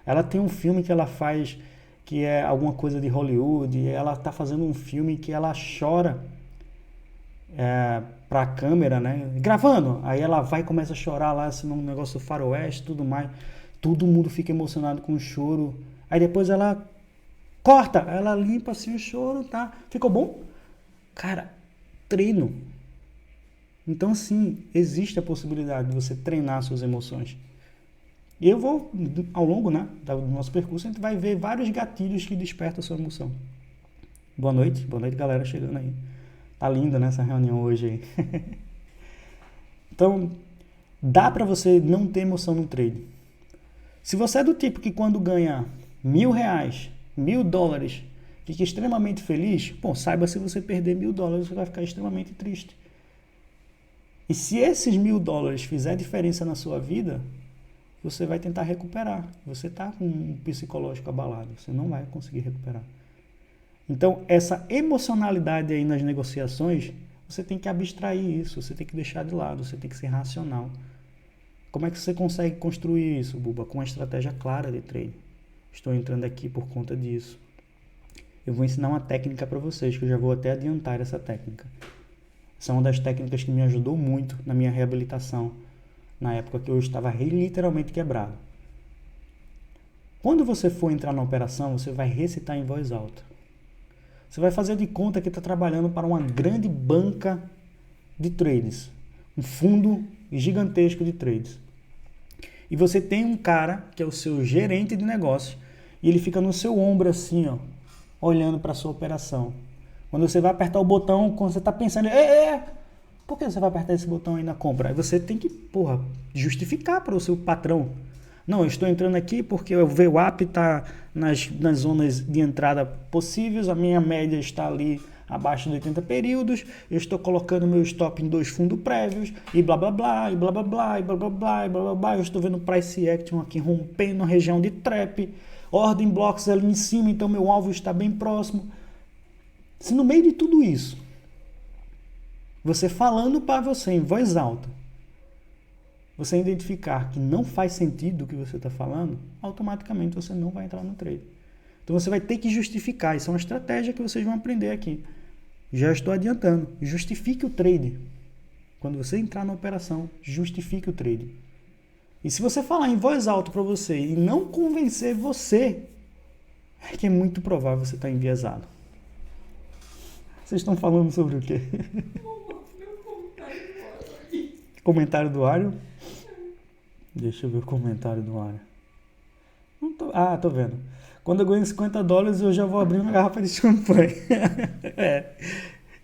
Ela tem um filme que ela faz que é alguma coisa de Hollywood, e ela está fazendo um filme que ela chora para a câmera, né? Gravando. Aí ela vai e começa a chorar lá, assim, num negócio do faroeste, tudo mais. Todo mundo fica emocionado com o choro. Aí depois ela corta, ela limpa assim o choro, tá? Ficou bom? Cara, treino. Então, sim, existe a possibilidade de você treinar suas emoções. E eu vou, ao longo, né, do nosso percurso, a gente vai ver vários gatilhos que despertam a sua emoção. Boa noite, galera, chegando aí. Tá linda nessa reunião hoje aí. Então, dá para você não ter emoção no trade. Se você é do tipo que quando ganha R$1.000, $1.000, fica extremamente feliz, bom, saiba, se você perder $1.000, você vai ficar extremamente triste. E se esses $1.000 fizer diferença na sua vida, você vai tentar recuperar. Você está com um psicológico abalado, você não vai conseguir recuperar. Então, essa emocionalidade aí nas negociações, você tem que abstrair isso, você tem que deixar de lado, você tem que ser racional. Como é que você consegue construir isso, Buba? Com uma estratégia clara de trade. Estou entrando aqui por conta disso. Eu vou ensinar uma técnica para vocês, que eu já vou até adiantar essa técnica. Essa é uma das técnicas que me ajudou muito na minha reabilitação, na época que eu estava literalmente quebrado. Quando você for entrar na operação, você vai recitar em voz alta. Você vai fazer de conta que está trabalhando para uma grande banca de trades, um fundo gigantesco de trades. E você tem um cara que é o seu gerente de negócios e ele fica no seu ombro assim, ó, olhando para a sua operação. Quando você vai apertar o botão, quando você está pensando, por que você vai apertar esse botão aí na compra? Aí você tem que, justificar para o seu patrão. Não, eu estou entrando aqui porque o VWAP está nas zonas de entrada possíveis, a minha média está ali abaixo de 80 períodos, eu estou colocando meu stop em 2 fundos prévios, e blá blá blá, e blá blá blá, e blá blá blá, e blá blá blá, eu estou vendo o price action aqui rompendo a região de trap, ordem blocks ali em cima, então meu alvo está bem próximo. Se no meio de tudo isso, você falando para você em voz alta, você identificar que não faz sentido o que você está falando, automaticamente você não vai entrar no trade. Então você vai ter que justificar. Isso é uma estratégia que vocês vão aprender aqui. Já estou adiantando. Justifique o trade. Quando você entrar na operação, justifique o trade. E se você falar em voz alta para você e não convencer você, é que é muito provável você estar enviesado. Vocês estão falando sobre o quê? Comentário do Ario? Deixa eu ver o comentário do Ario. Tô vendo. Quando eu ganho $50, eu já vou abrir uma garrafa de champanhe.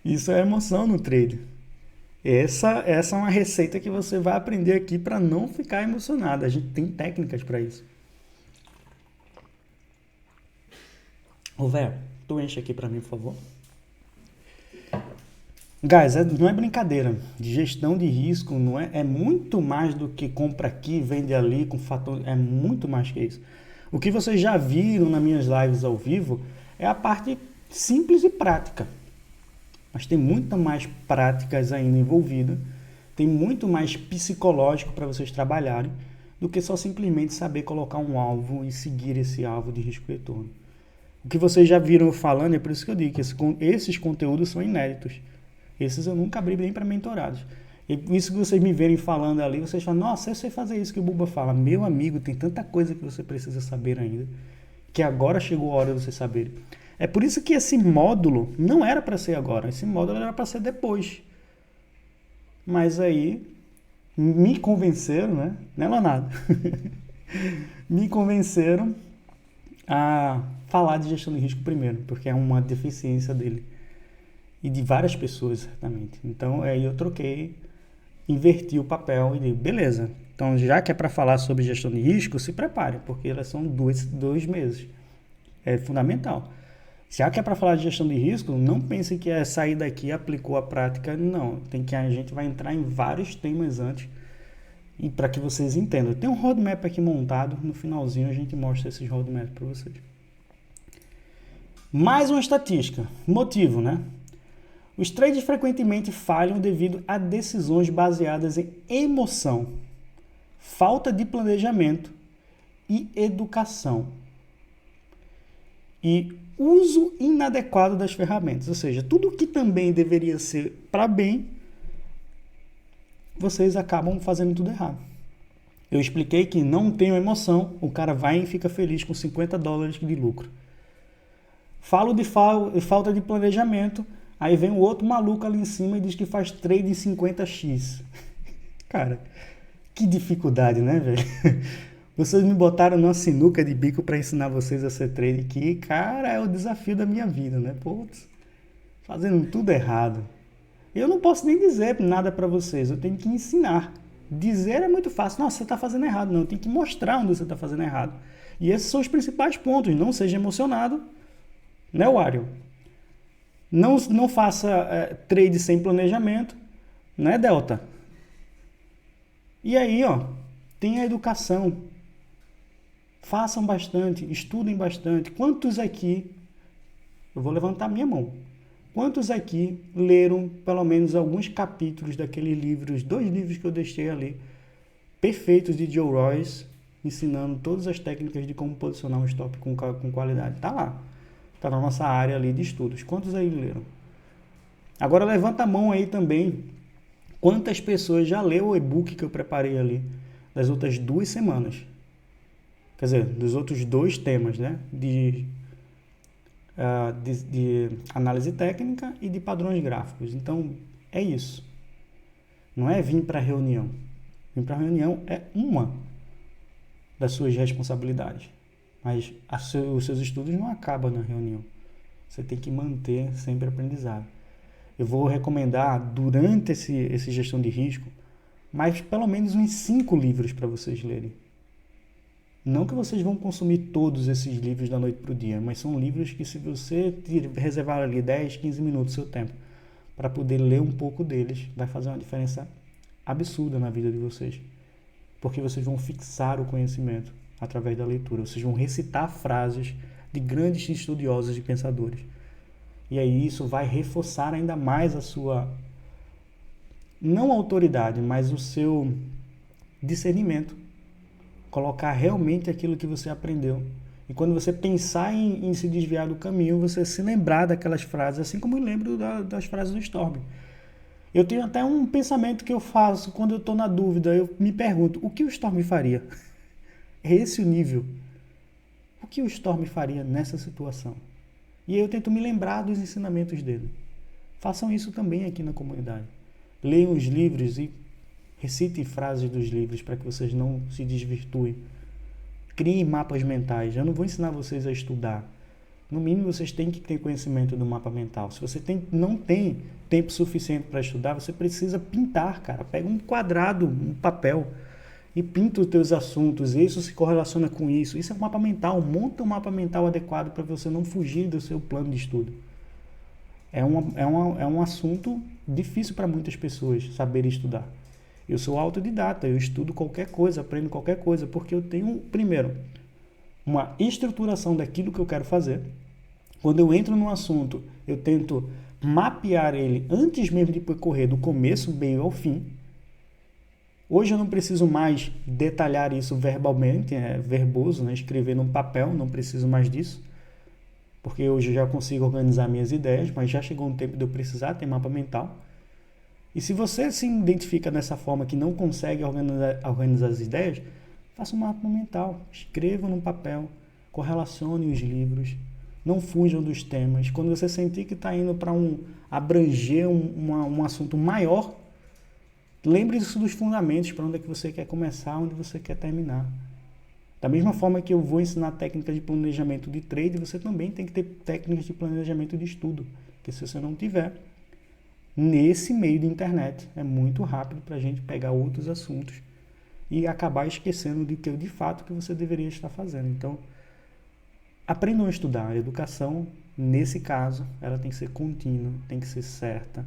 Isso é emoção no trade. Essa é uma receita que você vai aprender aqui para não ficar emocionado. A gente tem técnicas para isso. Ô, velho, tu enche aqui para mim, por favor. Guys, não é brincadeira. Gestão de risco é muito mais do que compra aqui, vende ali com fator. É muito mais que isso. O que vocês já viram nas minhas lives ao vivo é a parte simples e prática. Mas tem muito mais práticas ainda envolvidas. Tem muito mais psicológico para vocês trabalharem do que só simplesmente saber colocar um alvo e seguir esse alvo de risco e retorno. O que vocês já viram eu falando, é por isso que eu digo que esses conteúdos são inéditos. Esses eu nunca abri nem para mentorados. E isso que vocês me verem falando ali, vocês falam, nossa, eu sei fazer isso que o Buba fala. Meu amigo, tem tanta coisa que você precisa saber ainda, que agora chegou a hora de vocês saberem. É por isso que esse módulo não era para ser agora, esse módulo era para ser depois. Mas aí me convenceram, né, Leonardo? Me convenceram a falar de gestão de risco primeiro, porque é uma deficiência dele. E de várias pessoas, certamente. Então, aí eu troquei, inverti o papel e digo, beleza. Então, já que é para falar sobre gestão de risco, se prepare, porque elas são dois meses. É fundamental. Já que é para falar de gestão de risco, não pense que é sair daqui e aplicou a prática. Não, a gente vai entrar em vários temas antes e para que vocês entendam. Tem um roadmap aqui montado, no finalzinho a gente mostra esses roadmaps para vocês. Mais uma estatística, motivo, né? Os traders frequentemente falham devido a decisões baseadas em emoção, falta de planejamento e educação. E uso inadequado das ferramentas, ou seja, tudo que também deveria ser para bem, vocês acabam fazendo tudo errado. Eu expliquei que não tenho emoção, o cara vai e fica feliz com $50 de lucro. Falo de falta de planejamento, aí vem o outro maluco ali em cima e diz que faz trade em 50x. Cara, que dificuldade, né, velho? Vocês me botaram numa sinuca de bico para ensinar vocês a ser trader, que, cara, é o desafio da minha vida, né? Putz, fazendo tudo errado. Eu não posso nem dizer nada para vocês, eu tenho que ensinar. Dizer é muito fácil. Nossa, você está fazendo errado. Não, eu tenho que mostrar onde você está fazendo errado. E esses são os principais pontos. Não seja emocionado, né, Wario? Não faça trade sem planejamento, né, Delta? E aí, ó, tem a educação. Façam bastante, estudem bastante. Quantos aqui, eu vou levantar minha mão, quantos aqui leram pelo menos alguns capítulos daqueles livros, 2 livros que eu deixei ali, perfeitos de Joe Royce, ensinando todas as técnicas de como posicionar um stop com qualidade? Tá lá, tá na nossa área ali de estudos. Quantos aí leram? Agora levanta a mão aí também, quantas pessoas já leu o e-book que eu preparei ali, das outras 2 semanas? Quer dizer, dos outros 2 temas, né? De análise técnica e de padrões gráficos. Então, é isso. Não é vir para a reunião. Vir para a reunião é uma das suas responsabilidades. Mas os seus estudos não acabam na reunião. Você tem que manter sempre aprendizado. Eu vou recomendar, durante esse gestão de risco, mais pelo menos uns 5 livros para vocês lerem. Não que vocês vão consumir todos esses livros da noite para o dia, mas são livros que, se você reservar ali 10, 15 minutos do seu tempo para poder ler um pouco deles, vai fazer uma diferença absurda na vida de vocês. Porque vocês vão fixar o conhecimento através da leitura. Vocês vão recitar frases de grandes estudiosos e pensadores. E aí isso vai reforçar ainda mais a sua, não autoridade, mas o seu discernimento. Colocar realmente aquilo que você aprendeu. E quando você pensar em se desviar do caminho, você se lembrar daquelas frases, assim como eu lembro das frases do Storm. Eu tenho até um pensamento que eu faço quando eu estou na dúvida. Eu me pergunto, o que o Storm faria? É esse o nível. O que o Storm faria nessa situação? E aí eu tento me lembrar dos ensinamentos dele. Façam isso também aqui na comunidade. Leiam os livros e recitem frases dos livros para que vocês não se desvirtuem. Criem mapas mentais. Eu não vou ensinar vocês a estudar. No mínimo, vocês têm que ter conhecimento do mapa mental. Se você não tem tempo suficiente para estudar, você precisa pintar, cara. Pega um quadrado, um papel e pinta os teus assuntos. Isso se correlaciona com isso. Isso é um mapa mental. Monta um mapa mental adequado para você não fugir do seu plano de estudo. É um assunto difícil para muitas pessoas saber estudar. Eu sou autodidata, eu estudo qualquer coisa, aprendo qualquer coisa, porque eu tenho, primeiro, uma estruturação daquilo que eu quero fazer. Quando eu entro num assunto, eu tento mapear ele antes mesmo de percorrer do começo, meio ao fim. Hoje eu não preciso mais detalhar isso verbalmente, verboso, né? Escrever num papel, não preciso mais disso, porque hoje eu já consigo organizar minhas ideias, mas já chegou um tempo de eu precisar ter mapa mental. E se você se identifica dessa forma que não consegue organizar as ideias, faça um mapa mental, escreva num papel, correlacione os livros, Não fujam dos temas. Quando você sentir que está indo para abranger um assunto maior, lembre-se dos fundamentos, para onde é que você quer começar, onde você quer terminar. Da mesma forma que eu vou ensinar técnicas de planejamento de trade, você também tem que ter técnicas de planejamento de estudo. Porque se você não tiver, nesse meio de internet, é muito rápido para a gente pegar outros assuntos e acabar esquecendo de fato que você deveria estar fazendo. Então, aprendam a estudar. A educação, nesse caso, ela tem que ser contínua, tem que ser certa.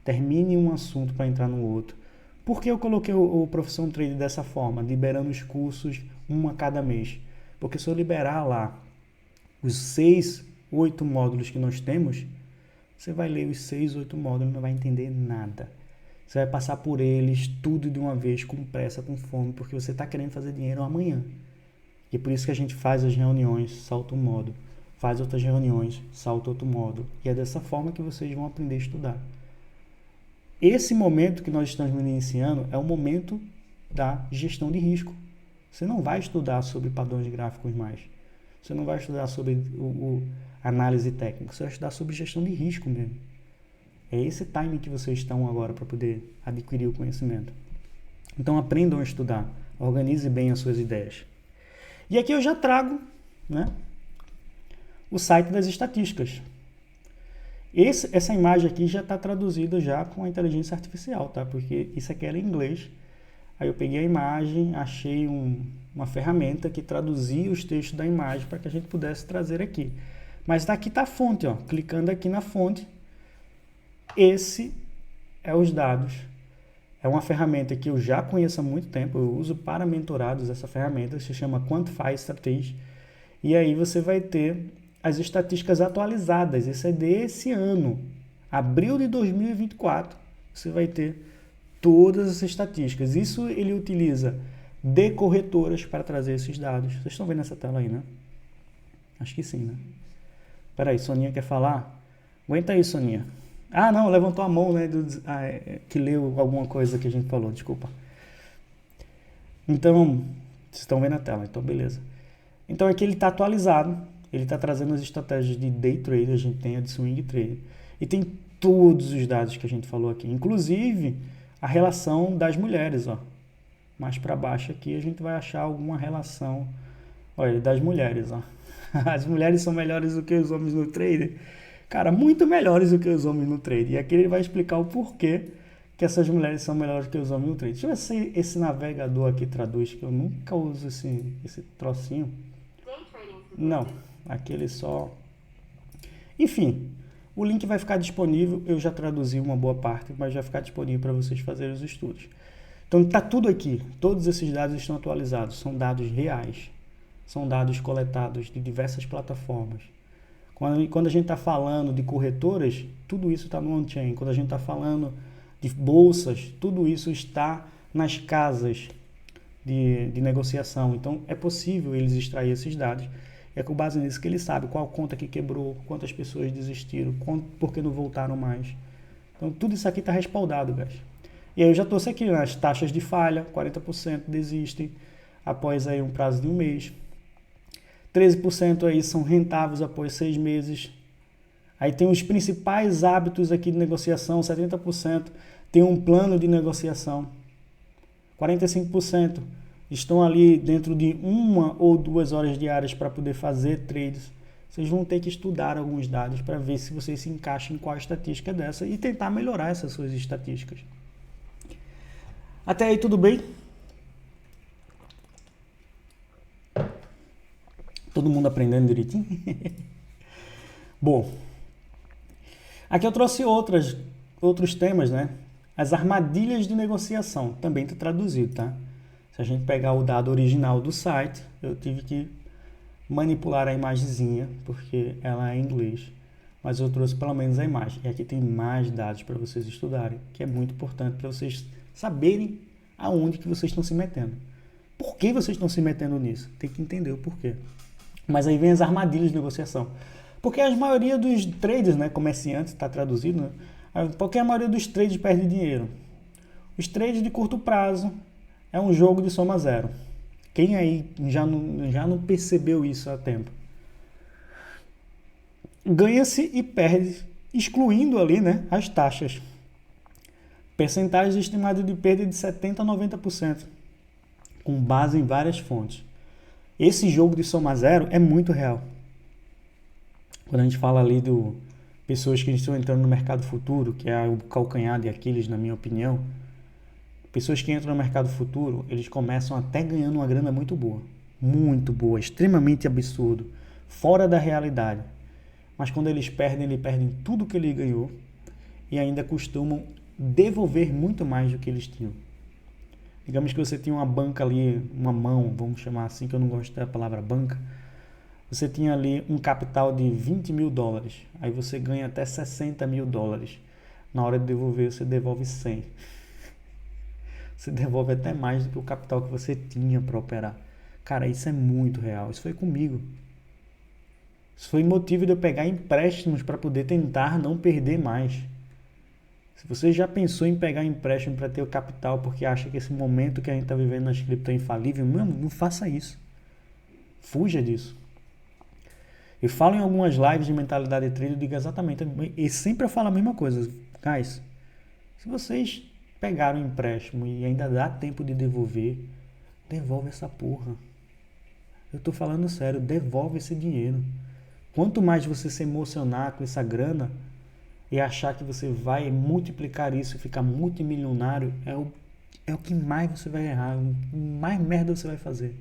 Termine um assunto para entrar no outro. Por que eu coloquei o Profissão Trade dessa forma, liberando os cursos um a cada mês? Porque se eu liberar lá os 6, 8 módulos que nós temos, você vai ler os 6, 8 módulos e não vai entender nada. Você vai passar por eles tudo de uma vez, com pressa, com fome, porque você está querendo fazer dinheiro amanhã. E é por isso que a gente faz as reuniões, salta um módulo, faz outras reuniões, salta outro módulo. E é dessa forma que vocês vão aprender a estudar. Esse momento que nós estamos iniciando é o momento da gestão de risco. Você não vai estudar sobre padrões gráficos mais. Você não vai estudar sobre análise técnica. Você vai estudar sobre gestão de risco mesmo. É esse timing que vocês estão agora para poder adquirir o conhecimento. Então aprendam a estudar. Organize bem as suas ideias. E aqui eu já trago, né, o site das estatísticas. Essa imagem aqui já está traduzida já com a inteligência artificial, tá? Porque isso aqui era em inglês. Aí eu peguei a imagem, achei uma ferramenta que traduzia os textos da imagem para que a gente pudesse trazer aqui. Mas daqui está a fonte, ó. Clicando aqui na fonte, esse é os dados. É uma ferramenta que eu já conheço há muito tempo. Eu uso para mentorados essa ferramenta, se chama Quantify Strategy. E aí você vai ter as estatísticas atualizadas. Esse é desse ano, abril de 2024. Você vai ter todas as estatísticas. Isso ele utiliza de corretoras para trazer esses dados. Vocês estão vendo essa tela aí, né? Acho que sim, né? Peraí, Soninha quer falar? Aguenta aí, Soninha. Ah, não, levantou a mão, né? Que leu alguma coisa que a gente falou, desculpa. Então, vocês estão vendo a tela, então beleza. Então aqui ele está atualizado. Ele está trazendo as estratégias de day trade, a gente tem a de swing trade. E tem todos os dados que a gente falou aqui, inclusive a relação das mulheres, ó. Mais para baixo aqui a gente vai achar alguma relação, olha, das mulheres, ó. As mulheres são melhores do que os homens no trade. Cara, muito melhores do que os homens no trade. E aqui ele vai explicar o porquê que essas mulheres são melhores que os homens no trade. Deixa eu ver se esse navegador aqui traduz, que eu nunca uso esse trocinho. Não. Aqui ele só... Enfim, o link vai ficar disponível. Eu já traduzi uma boa parte, mas vai ficar disponível para vocês fazerem os estudos. Então está tudo aqui. Todos esses dados estão atualizados. São dados reais. São dados coletados de diversas plataformas. Quando a gente está falando de corretoras, tudo isso está no on-chain. Quando a gente está falando de bolsas, tudo isso está nas casas de negociação. Então é possível eles extrair esses dados. É com base nisso que ele sabe qual conta que quebrou, quantas pessoas desistiram, por que não voltaram mais. Então tudo isso aqui está respaldado, guys. E aí eu já trouxe aqui as taxas de falha, 40% desistem após aí um prazo de um mês. 13% aí são rentáveis após 6 meses. Aí tem os principais hábitos aqui de negociação, 70% tem um plano de negociação. 45% estão ali dentro de 1 ou 2 horas diárias para poder fazer trades. Vocês vão ter que estudar alguns dados para ver se vocês se encaixam em qual estatística dessa e tentar melhorar essas suas estatísticas. Até aí tudo bem? Todo mundo aprendendo direitinho? Bom, aqui eu trouxe outros temas, né? As armadilhas de negociação, também está traduzido, tá? Se a gente pegar o dado original do site, eu tive que manipular a imagenzinha, porque ela é em inglês, mas eu trouxe pelo menos a imagem. E aqui tem mais dados para vocês estudarem, que é muito importante para vocês saberem aonde que vocês estão se metendo. Por que vocês estão se metendo nisso? Tem que entender o porquê. Mas aí vem as armadilhas de negociação. Porque a maioria dos traders, né, comerciantes, está traduzido, né? Porque a maioria dos traders perde dinheiro. Os trades de curto prazo é um jogo de soma zero. Quem aí já não percebeu isso há tempo? ganha-se e perde, excluindo ali, né, as taxas. Percentagem estimada de perda de 70% a 90%, com base em várias fontes. Esse jogo de soma zero é muito real. Quando a gente fala ali do pessoas que estão entrando no mercado futuro, que é o calcanhar de Aquiles, na minha opinião, pessoas que entram no mercado futuro, eles começam até ganhando uma grana muito boa, extremamente absurdo, fora da realidade. Mas quando eles perdem tudo que ele ganhou e ainda costumam devolver muito mais do que eles tinham. Digamos que você tinha uma banca ali, uma mão, vamos chamar assim, que eu não gosto da palavra banca. Você tinha ali um capital de 20 mil dólares, aí você ganha até 60 mil dólares. Na hora de devolver, você devolve 100. Você devolve até mais do que o capital que você tinha para operar. Cara, isso é muito real. Isso foi comigo. Isso foi motivo de eu pegar empréstimos para poder tentar não perder mais. Se você já pensou em pegar empréstimo para ter o capital porque acha que esse momento que a gente está vivendo nas cripto é infalível, mano, não faça isso. Fuja disso. Eu falo em algumas lives de mentalidade de trade, eu digo exatamente, e sempre eu falo a mesma coisa. Guys, se vocês pegaram um empréstimo e ainda dá tempo de devolver, devolve essa porra. Eu tô falando sério, devolve esse dinheiro. Quanto mais você se emocionar com essa grana e achar que você vai multiplicar isso e ficar multimilionário, é o que mais você vai errar, mais merda você vai fazer.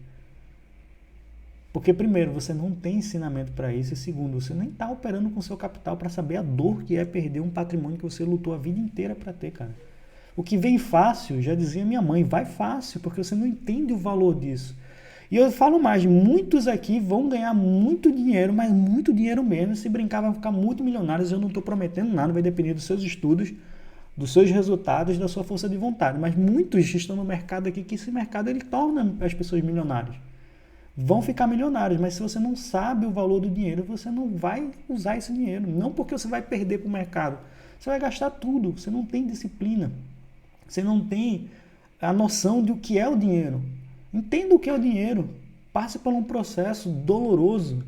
Porque, primeiro, você não tem ensinamento para isso, e segundo, você nem está operando com seu capital para saber a dor que é perder um patrimônio que você lutou a vida inteira para ter, cara. O que vem fácil, já dizia minha mãe, vai fácil, porque você não entende o valor disso. E eu falo mais, muitos aqui vão ganhar muito dinheiro, mas muito dinheiro mesmo. Se brincar, vão ficar multimilionários. Eu não estou prometendo nada, vai depender dos seus estudos, dos seus resultados, da sua força de vontade. Mas muitos estão no mercado aqui, que esse mercado ele torna as pessoas milionárias. Vão ficar milionários, mas se você não sabe o valor do dinheiro, você não vai usar esse dinheiro. Não porque você vai perder para o mercado. Você vai gastar tudo. Você não tem disciplina. Você não tem a noção de o que é o dinheiro. Entenda o que é o dinheiro. Passe por um processo doloroso.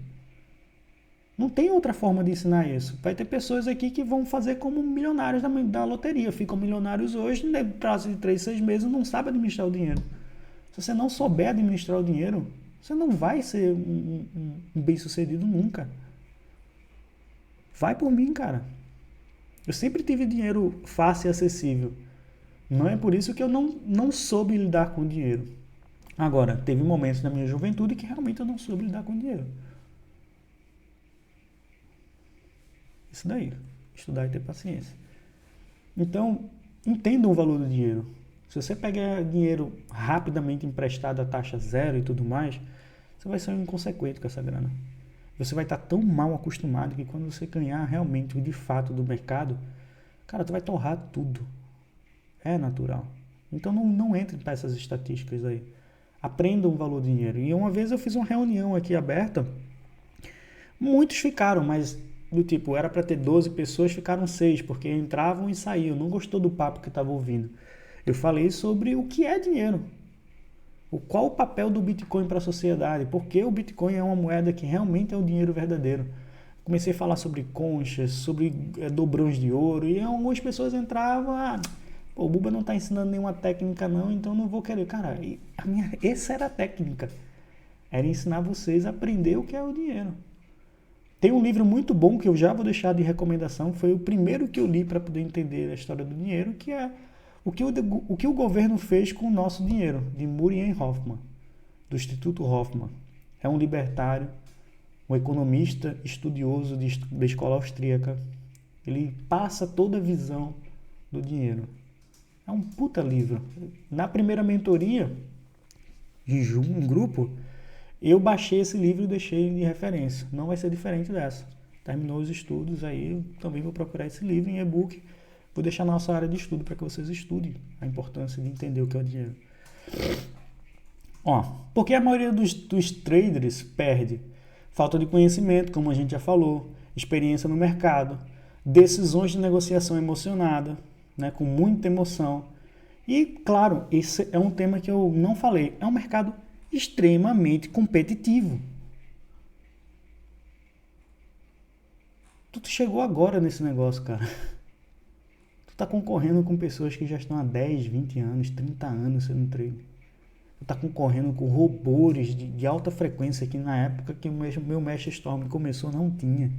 Não tem outra forma de ensinar isso. Vai ter pessoas aqui que vão fazer como milionários da loteria. Ficam milionários hoje, no prazo de 3, 6 meses, não sabem administrar o dinheiro. Se você não souber administrar o dinheiro, você não vai ser um bem-sucedido nunca. Vai por mim, cara. Eu sempre tive dinheiro fácil e acessível. Não é por isso que eu não soube lidar com o dinheiro. Agora, teve momentos na minha juventude que realmente eu não soube lidar com o dinheiro. Isso daí. Estudar e ter paciência. Então, entenda o valor do dinheiro. Se você pegar dinheiro rapidamente emprestado a taxa zero e tudo mais, você vai ser um inconsequente com essa grana. Você vai estar tão mal acostumado que quando você ganhar realmente o de fato do mercado, cara, tu vai torrar tudo. É natural. Então não entre para essas estatísticas aí. Aprendam o valor do dinheiro. E uma vez eu fiz uma reunião aqui aberta, muitos ficaram, mas do tipo, era para ter 12 pessoas, ficaram 6, porque entravam e saíam, não gostou do papo que estava ouvindo. Eu falei sobre o que é dinheiro. Qual o papel do Bitcoin para a sociedade? Por que o Bitcoin é uma moeda que realmente é o dinheiro verdadeiro? Comecei a falar sobre conchas, sobre dobrões de ouro, e algumas pessoas entravam, o Buba não está ensinando nenhuma técnica não, então não vou querer. Cara, essa era a técnica. Era ensinar vocês a aprender o que é o dinheiro. Tem um livro muito bom que eu já vou deixar de recomendação, foi o primeiro que eu li para poder entender a história do dinheiro, que é o que o governo fez com o nosso dinheiro, de Muriel Hoffman, do Instituto Hoffman. É um libertário, um economista estudioso da escola austríaca. Ele passa toda a visão do dinheiro. É um puta livro. Na primeira mentoria, de um grupo, eu baixei esse livro e deixei de referência. Não vai ser diferente dessa. Terminou os estudos, aí eu também vou procurar esse livro em e-book. Vou deixar na nossa área de estudo para que vocês estudem a importância de entender o que é o dinheiro. Porque a maioria dos traders perde? Falta de conhecimento, como a gente já falou, experiência no mercado, decisões de negociação emocionada, né, com muita emoção. E, claro, esse é um tema que eu não falei. É um mercado extremamente competitivo. Tu chegou agora nesse negócio, cara. Tu tá concorrendo com pessoas que já estão há 10, 20 anos, 30 anos sendo trader. Tu tá concorrendo com robôs de alta frequência que na época que o meu Mestre Storm começou não tinha.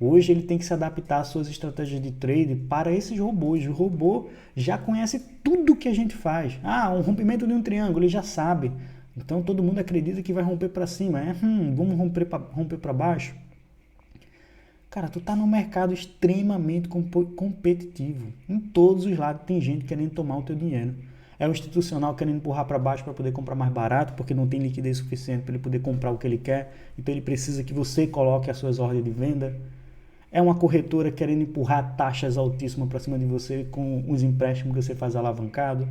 Hoje ele tem que se adaptar às suas estratégias de trade para esses robôs. O robô já conhece tudo que a gente faz. Um rompimento de um triângulo, ele já sabe. Então todo mundo acredita que vai romper para cima. Vamos romper para baixo? Cara, tu tá num mercado extremamente competitivo. Em todos os lados tem gente querendo tomar o teu dinheiro. É o institucional querendo empurrar para baixo para poder comprar mais barato, porque não tem liquidez suficiente para ele poder comprar o que ele quer. Então ele precisa que você coloque as suas ordens de venda. É uma corretora querendo empurrar taxas altíssimas para cima de você com os empréstimos que você faz alavancado.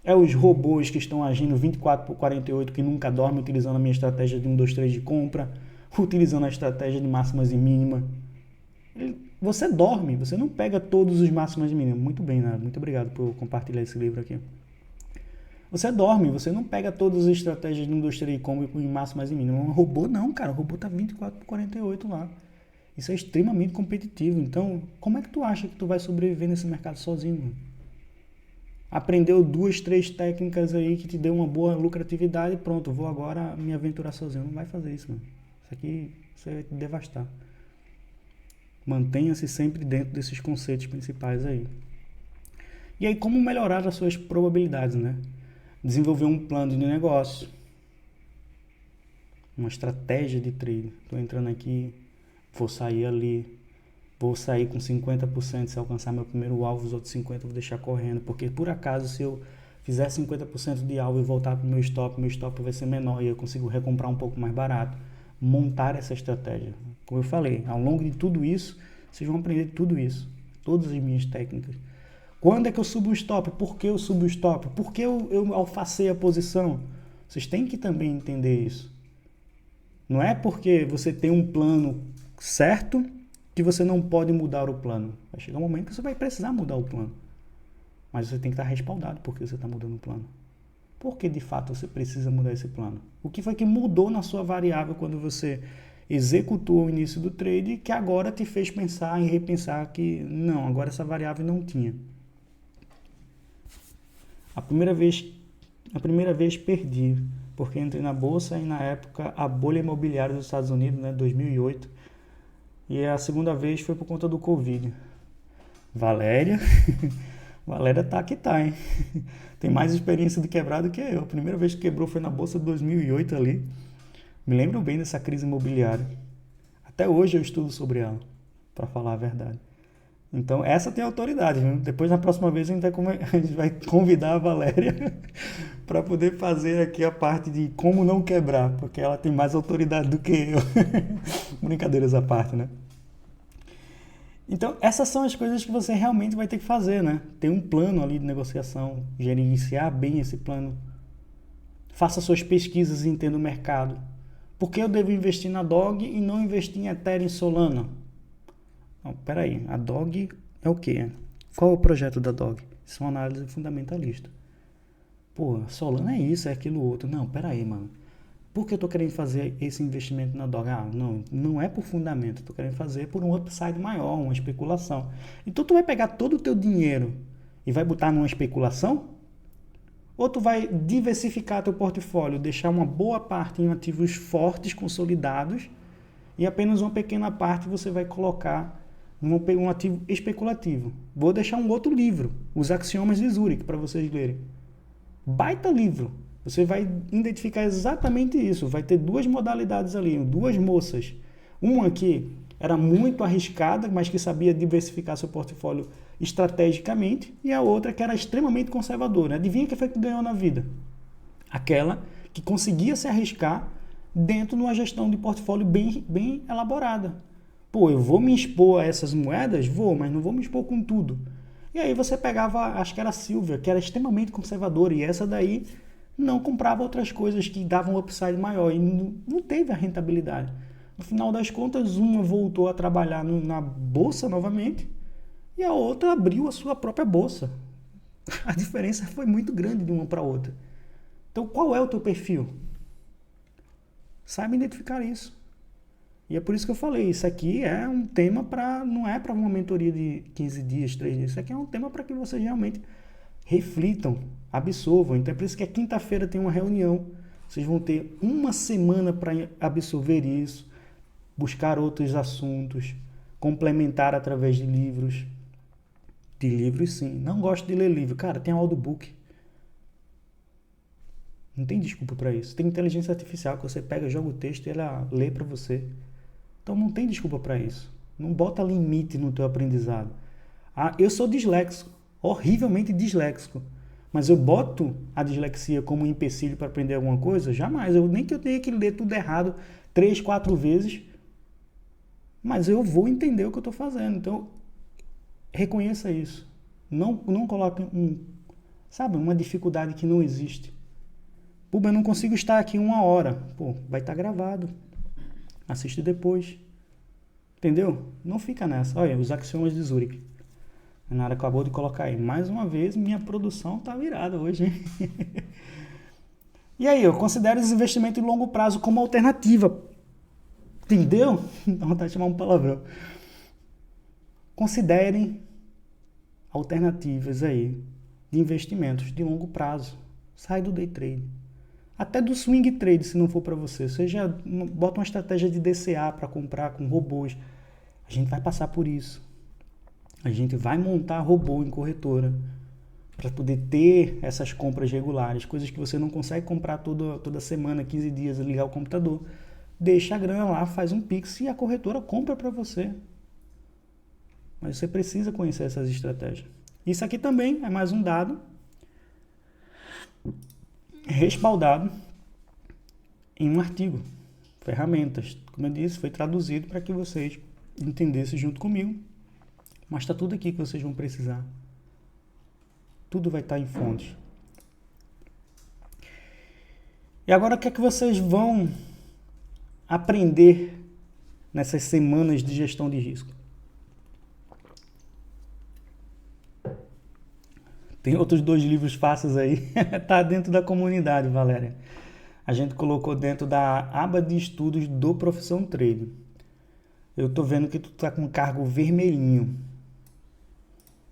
É os robôs que estão agindo 24/48 que nunca dormem, utilizando a minha estratégia de 1, 2, 3 de compra, utilizando a estratégia de máximas e mínimas. Você dorme, você não pega todos os máximas e mínimas. Muito bem, né? Muito obrigado por compartilhar esse livro aqui. Você dorme, você não pega todas as estratégias de 1, 2, 3 de compra em máximas e mínimas. Um robô não, cara. O robô tá 24/48 lá. Isso é extremamente competitivo. Então, como é que tu acha que tu vai sobreviver nesse mercado sozinho, mano? Aprendeu 2, 3 técnicas aí que te deu uma boa lucratividade e pronto, vou agora me aventurar sozinho. Não vai fazer isso, mano. Isso aqui você vai te devastar. Mantenha-se sempre dentro desses conceitos principais aí. E aí, como melhorar as suas probabilidades, né? Desenvolver um plano de negócio. Uma estratégia de trade. Estou entrando aqui, vou sair ali. Vou sair com 50% se alcançar meu primeiro alvo, os outros 50% eu vou deixar correndo. Porque por acaso, se eu fizer 50% de alvo e voltar para o meu stop vai ser menor e eu consigo recomprar um pouco mais barato. Montar essa estratégia. Como eu falei, ao longo de tudo isso, vocês vão aprender tudo isso. Todas as minhas técnicas. Quando é que eu subo o stop? Por que eu subo o stop? Por que eu alfacei a posição? Vocês têm que também entender isso. Não é porque você tem um plano certo que você não pode mudar o plano. Vai chegar um momento que você vai precisar mudar o plano. Mas você tem que estar respaldado porque você está mudando o plano. Por que de fato você precisa mudar esse plano? O que foi que mudou na sua variável quando você executou o início do trade que agora te fez pensar e repensar que não, agora essa variável não tinha. A primeira vez perdi, porque entrei na bolsa e na época a bolha imobiliária dos Estados Unidos, 2008, e a segunda vez foi por conta do Covid. Valéria tá que tá, hein? Tem mais experiência de quebrar do que eu. A primeira vez que quebrou foi na bolsa de 2008 ali. Me lembro bem dessa crise imobiliária. Até hoje eu estudo sobre ela, para falar a verdade. Então, essa tem autoridade, viu? Depois, na próxima vez, a gente vai convidar a Valéria para poder fazer aqui a parte de como não quebrar, porque ela tem mais autoridade do que eu. Brincadeiras à parte, né? Então, essas são as coisas que você realmente vai ter que fazer, né? Ter um plano ali de negociação, gerenciar bem esse plano. Faça suas pesquisas e entenda o mercado. Por que eu devo investir na DOG e não investir em Ethereum e Solana? Não, peraí, a DOG é o quê? Qual é o projeto da DOG? Isso é uma análise fundamentalista. Pô, Solana é isso, é aquilo outro. Não, peraí, mano. Por que eu tô querendo fazer esse investimento na DOG? Não é por fundamento. Eu tô querendo fazer por um upside maior, uma especulação. Então tu vai pegar todo o teu dinheiro e vai botar numa especulação? Ou tu vai diversificar teu portfólio, deixar uma boa parte em ativos fortes, consolidados, e apenas uma pequena parte você vai colocar um ativo especulativo. Vou deixar um outro livro, Os Axiomas de Zurich, para vocês lerem. Baita livro. Você vai identificar exatamente isso. Vai ter duas modalidades ali, duas moças. Uma que era muito arriscada, mas que sabia diversificar seu portfólio estrategicamente, e a outra que era extremamente conservadora. Adivinha quem foi que ganhou na vida? Aquela que conseguia se arriscar dentro de uma gestão de portfólio bem elaborada. Pô, eu vou me expor a essas moedas? Vou, mas não vou me expor com tudo. E aí você pegava, acho que era a Silvia, que era extremamente conservadora, e essa daí não comprava outras coisas que davam um upside maior, e não teve a rentabilidade. No final das contas, uma voltou a trabalhar na bolsa novamente, e a outra abriu a sua própria bolsa. A diferença foi muito grande de uma para outra. Então, qual é o teu perfil? Saiba identificar isso. E é por isso que eu falei, isso aqui é um tema não é para uma mentoria de 15 dias, 3 dias, isso aqui é um tema para que vocês realmente reflitam, absorvam. Então é por isso que a quinta-feira tem uma reunião, vocês vão ter uma semana para absorver isso, buscar outros assuntos, complementar através de livros. De livros, sim. Não gosto de ler livro. Cara, tem audiobook. Não tem desculpa para isso. Tem inteligência artificial que você pega, joga o texto e ela lê para você. Então não tem desculpa para isso. Não bota limite no teu aprendizado. Ah, eu sou disléxico, horrivelmente disléxico. Mas eu boto a dislexia como um empecilho para aprender alguma coisa? Jamais. Nem que eu tenha que ler tudo errado 3, 4 vezes, mas eu vou entender o que eu estou fazendo. Então, reconheça isso. Não coloque uma dificuldade que não existe. Pô, eu não consigo estar aqui 1 hora. Pô, vai estar gravado. Assiste depois. Entendeu? Não fica nessa. Olha, os axiomas de Zurich. A Nara acabou de colocar aí. Mais uma vez, minha produção tá virada hoje, hein? E aí, eu considero esse investimento em longo prazo como alternativa. Entendeu? Dá vontade de chamar um palavrão. Considerem alternativas aí de investimentos de longo prazo. Sai do day trade. Até do swing trade, se não for para você. Você já bota uma estratégia de DCA para comprar com robôs. A gente vai passar por isso. A gente vai montar robô em corretora para poder ter essas compras regulares, coisas que você não consegue comprar toda semana, 15 dias, ligar o computador. Deixa a grana lá, faz um Pix e a corretora compra para você. Mas você precisa conhecer essas estratégias. Isso aqui também é mais um dado respaldado em um artigo. Ferramentas. Como eu disse, foi traduzido para que vocês entendessem junto comigo. Mas está tudo aqui que vocês vão precisar. Tudo vai estar em fontes. E agora o que é que vocês vão aprender nessas semanas de gestão de risco? Tem outros 2 livros fáceis aí. Tá dentro da comunidade, Valéria. A gente colocou dentro da aba de estudos do Profissão Trade. Eu tô vendo que tu tá com cargo vermelhinho.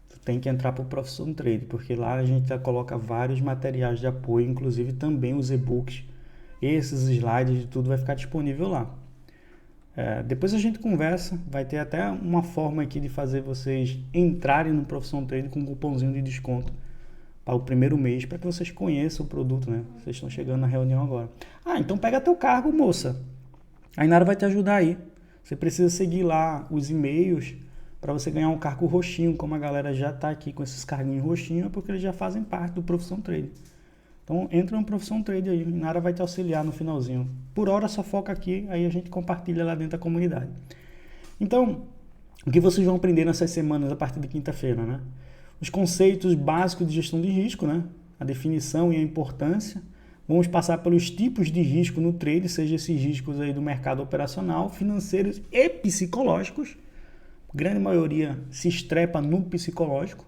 Tu tem que entrar pro Profissão Trade, porque lá a gente já coloca vários materiais de apoio, inclusive também os e-books. Esses slides de tudo vai ficar disponível lá. Depois a gente conversa, vai ter até uma forma aqui de fazer vocês entrarem no Profissão Trade com um cupomzinho de desconto para o primeiro mês, para que vocês conheçam o produto, né? Vocês estão chegando na reunião agora. Então pega teu cargo, moça. A Inara vai te ajudar aí. Você precisa seguir lá os e-mails para você ganhar um cargo roxinho, como a galera já está aqui com esses carguinhos roxinhos, é porque eles já fazem parte do Profissão Trade. Então entra no Profissão Trade aí, a Inara vai te auxiliar no finalzinho. Por hora só foca aqui, aí a gente compartilha lá dentro da comunidade. Então, o que vocês vão aprender nessas semanas a partir de quinta-feira, né? Os conceitos básicos de gestão de risco, né? A definição e a importância. Vamos passar pelos tipos de risco no trade, seja esses riscos aí do mercado operacional, financeiros e psicológicos. A grande maioria se estrepa no psicológico.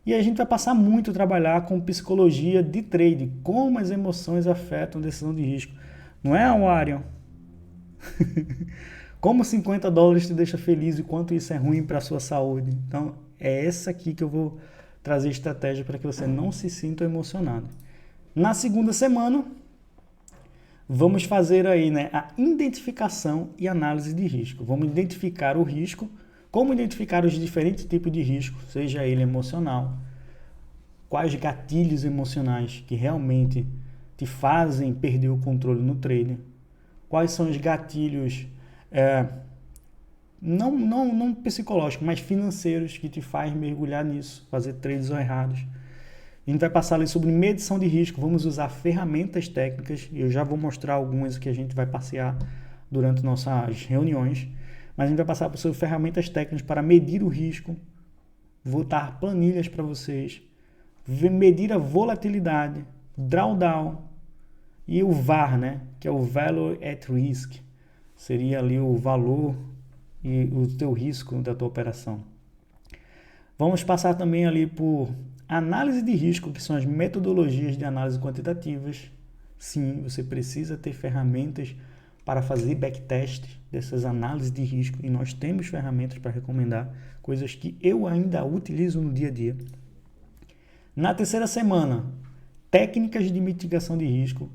E a gente vai passar muito a trabalhar com psicologia de trade, como as emoções afetam a decisão de risco. Não é, Arion? Como $50 te deixa feliz e quanto isso é ruim para a sua saúde. Então, é essa aqui que eu vou trazer estratégia para que você não se sinta emocionado. Na segunda semana, vamos fazer aí, né, a identificação e análise de risco. Vamos identificar o risco, como identificar os diferentes tipos de risco, seja ele emocional, quais gatilhos emocionais que realmente te fazem perder o controle no trade, quais são os gatilhos não psicológicos, mas financeiros que te faz mergulhar nisso, fazer trades errados. A gente vai passar ali sobre medição de risco, vamos usar ferramentas técnicas, e eu já vou mostrar algumas que a gente vai passear durante nossas reuniões, mas a gente vai passar por ferramentas técnicas para medir o risco, vou dar planilhas para vocês, medir a volatilidade, drawdown e o VAR, né, que é o Value at Risk, seria ali o valor e o teu risco da tua operação. Vamos passar também ali por análise de risco, que são as metodologias de análise quantitativas. Sim, você precisa ter ferramentas para fazer backtest dessas análises de risco, e nós temos ferramentas para recomendar, coisas que eu ainda utilizo no dia a dia. Na terceira semana, técnicas de mitigação de risco,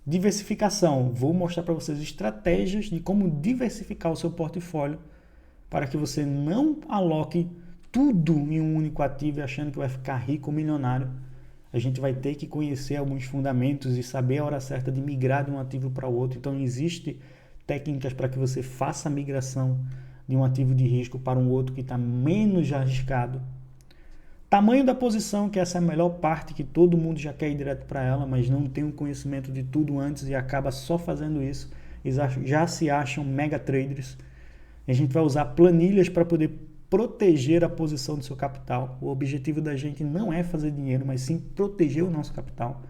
diversificação. Vou mostrar para vocês estratégias de como diversificar o seu portfólio para que você não aloque tudo em um único ativo achando que vai ficar rico ou milionário. A gente vai ter que conhecer alguns fundamentos e saber a hora certa de migrar de um ativo para o outro. Então, existem técnicas para que você faça a migração de um ativo de risco para um outro que está menos arriscado. Tamanho da posição, que essa é a melhor parte, que todo mundo já quer ir direto para ela, mas não tem um conhecimento de tudo antes e acaba só fazendo isso. Eles já se acham mega traders. A gente vai usar planilhas para poder proteger a posição do seu capital. O objetivo da gente não é fazer dinheiro, mas sim proteger o nosso capital.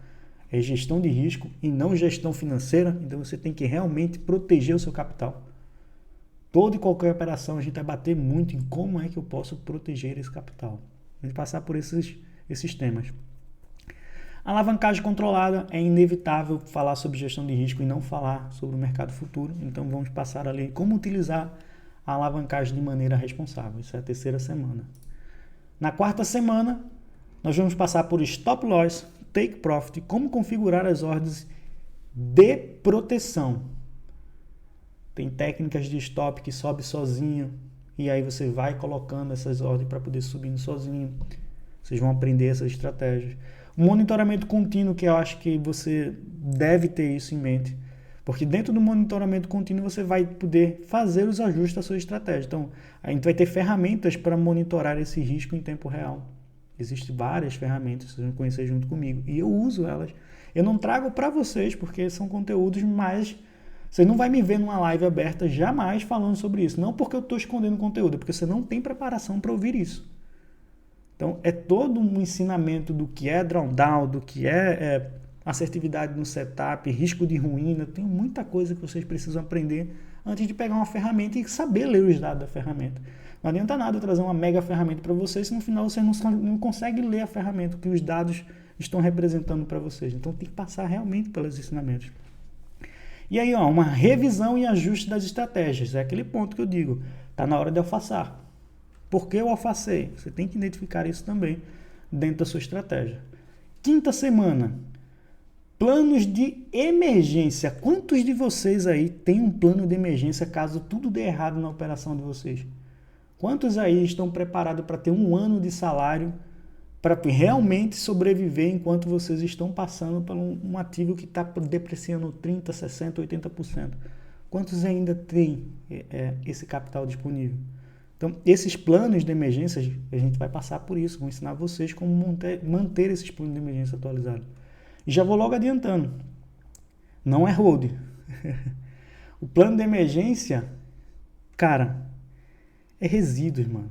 É gestão de risco e não gestão financeira, então você tem que realmente proteger o seu capital. Toda e qualquer operação a gente vai bater muito em como é que eu posso proteger esse capital. A gente passar por esses temas. Alavancagem controlada, é inevitável falar sobre gestão de risco e não falar sobre o mercado futuro, então vamos passar ali como utilizar a alavancagem de maneira responsável. Isso é a terceira semana. Na quarta semana, nós vamos passar por stop loss, take profit, como configurar as ordens de proteção. Tem técnicas de stop que sobe sozinho, e aí você vai colocando essas ordens para poder subir sozinho. Vocês vão aprender essas estratégias. O monitoramento contínuo, que eu acho que você deve ter isso em mente. Porque dentro do monitoramento contínuo você vai poder fazer os ajustes da sua estratégia. Então, a gente vai ter ferramentas para monitorar esse risco em tempo real. Existem várias ferramentas, vocês vão conhecer junto comigo. E eu uso elas. Eu não trago para vocês, porque são conteúdos mais... Você não vai me ver numa live aberta jamais falando sobre isso. Não porque eu estou escondendo conteúdo, é porque você não tem preparação para ouvir isso. Então, é todo um ensinamento do que é drawdown, do que é assertividade no setup, risco de ruína. Tem muita coisa que vocês precisam aprender antes de pegar uma ferramenta e saber ler os dados da ferramenta. Não adianta nada eu trazer uma mega ferramenta para vocês se no final você não consegue ler a ferramenta, que os dados estão representando para vocês. Então, tem que passar realmente pelos ensinamentos. E aí, uma revisão e ajuste das estratégias. É aquele ponto que eu digo, está na hora de alfaçar. Por que eu alfacei? Você tem que identificar isso também dentro da sua estratégia. Quinta semana, planos de emergência. Quantos de vocês aí têm um plano de emergência caso tudo dê errado na operação de vocês? Quantos aí estão preparados para ter um ano de salário para realmente sobreviver enquanto vocês estão passando por um ativo que está depreciando 30%, 60%, 80%? Quantos ainda têm esse capital disponível? Então, esses planos de emergência, a gente vai passar por isso. Vou ensinar vocês como manter esses planos de emergência atualizados. E já vou logo adiantando. Não é hold. O plano de emergência, cara, é resíduos, mano.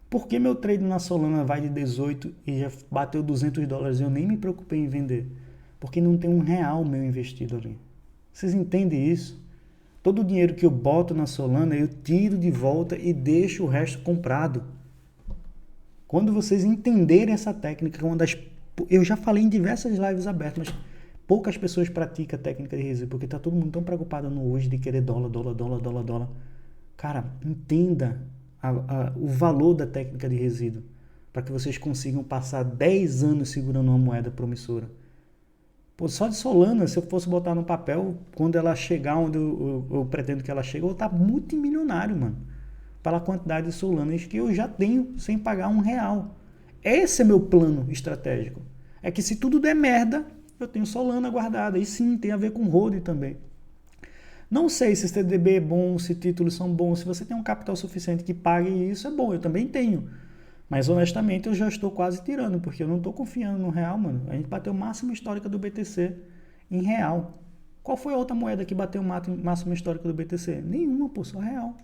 Por que meu trade na Solana vai de 18 e já bateu $200 e eu nem me preocupei em vender? Porque não tem R$1 meu investido ali. Vocês entendem isso? Todo o dinheiro que eu boto na Solana, eu tiro de volta e deixo o resto comprado. Quando vocês entenderem essa técnica, eu já falei em diversas lives abertas, mas poucas pessoas praticam a técnica de resíduo, porque está todo mundo tão preocupado no hoje de querer dólar. Cara, entenda o valor da técnica de resíduo, para que vocês consigam passar 10 anos segurando uma moeda promissora. Pô, só de Solana, se eu fosse botar no papel, quando ela chegar onde eu pretendo que ela chegue, eu vou estar multimilionário, mano. Pela quantidade de Solanas que eu já tenho sem pagar R$1. Esse é meu plano estratégico. É que se tudo der merda, eu tenho Solana guardada. E sim, tem a ver com holding também. Não sei se CDB é bom, se títulos são bons. Se você tem um capital suficiente que pague isso, é bom. Eu também tenho. Mas, honestamente, eu já estou quase tirando, porque eu não estou confiando no real, mano. A gente bateu máxima histórica do BTC em real. Qual foi a outra moeda que bateu máxima histórica do BTC? Nenhuma, pô, só real.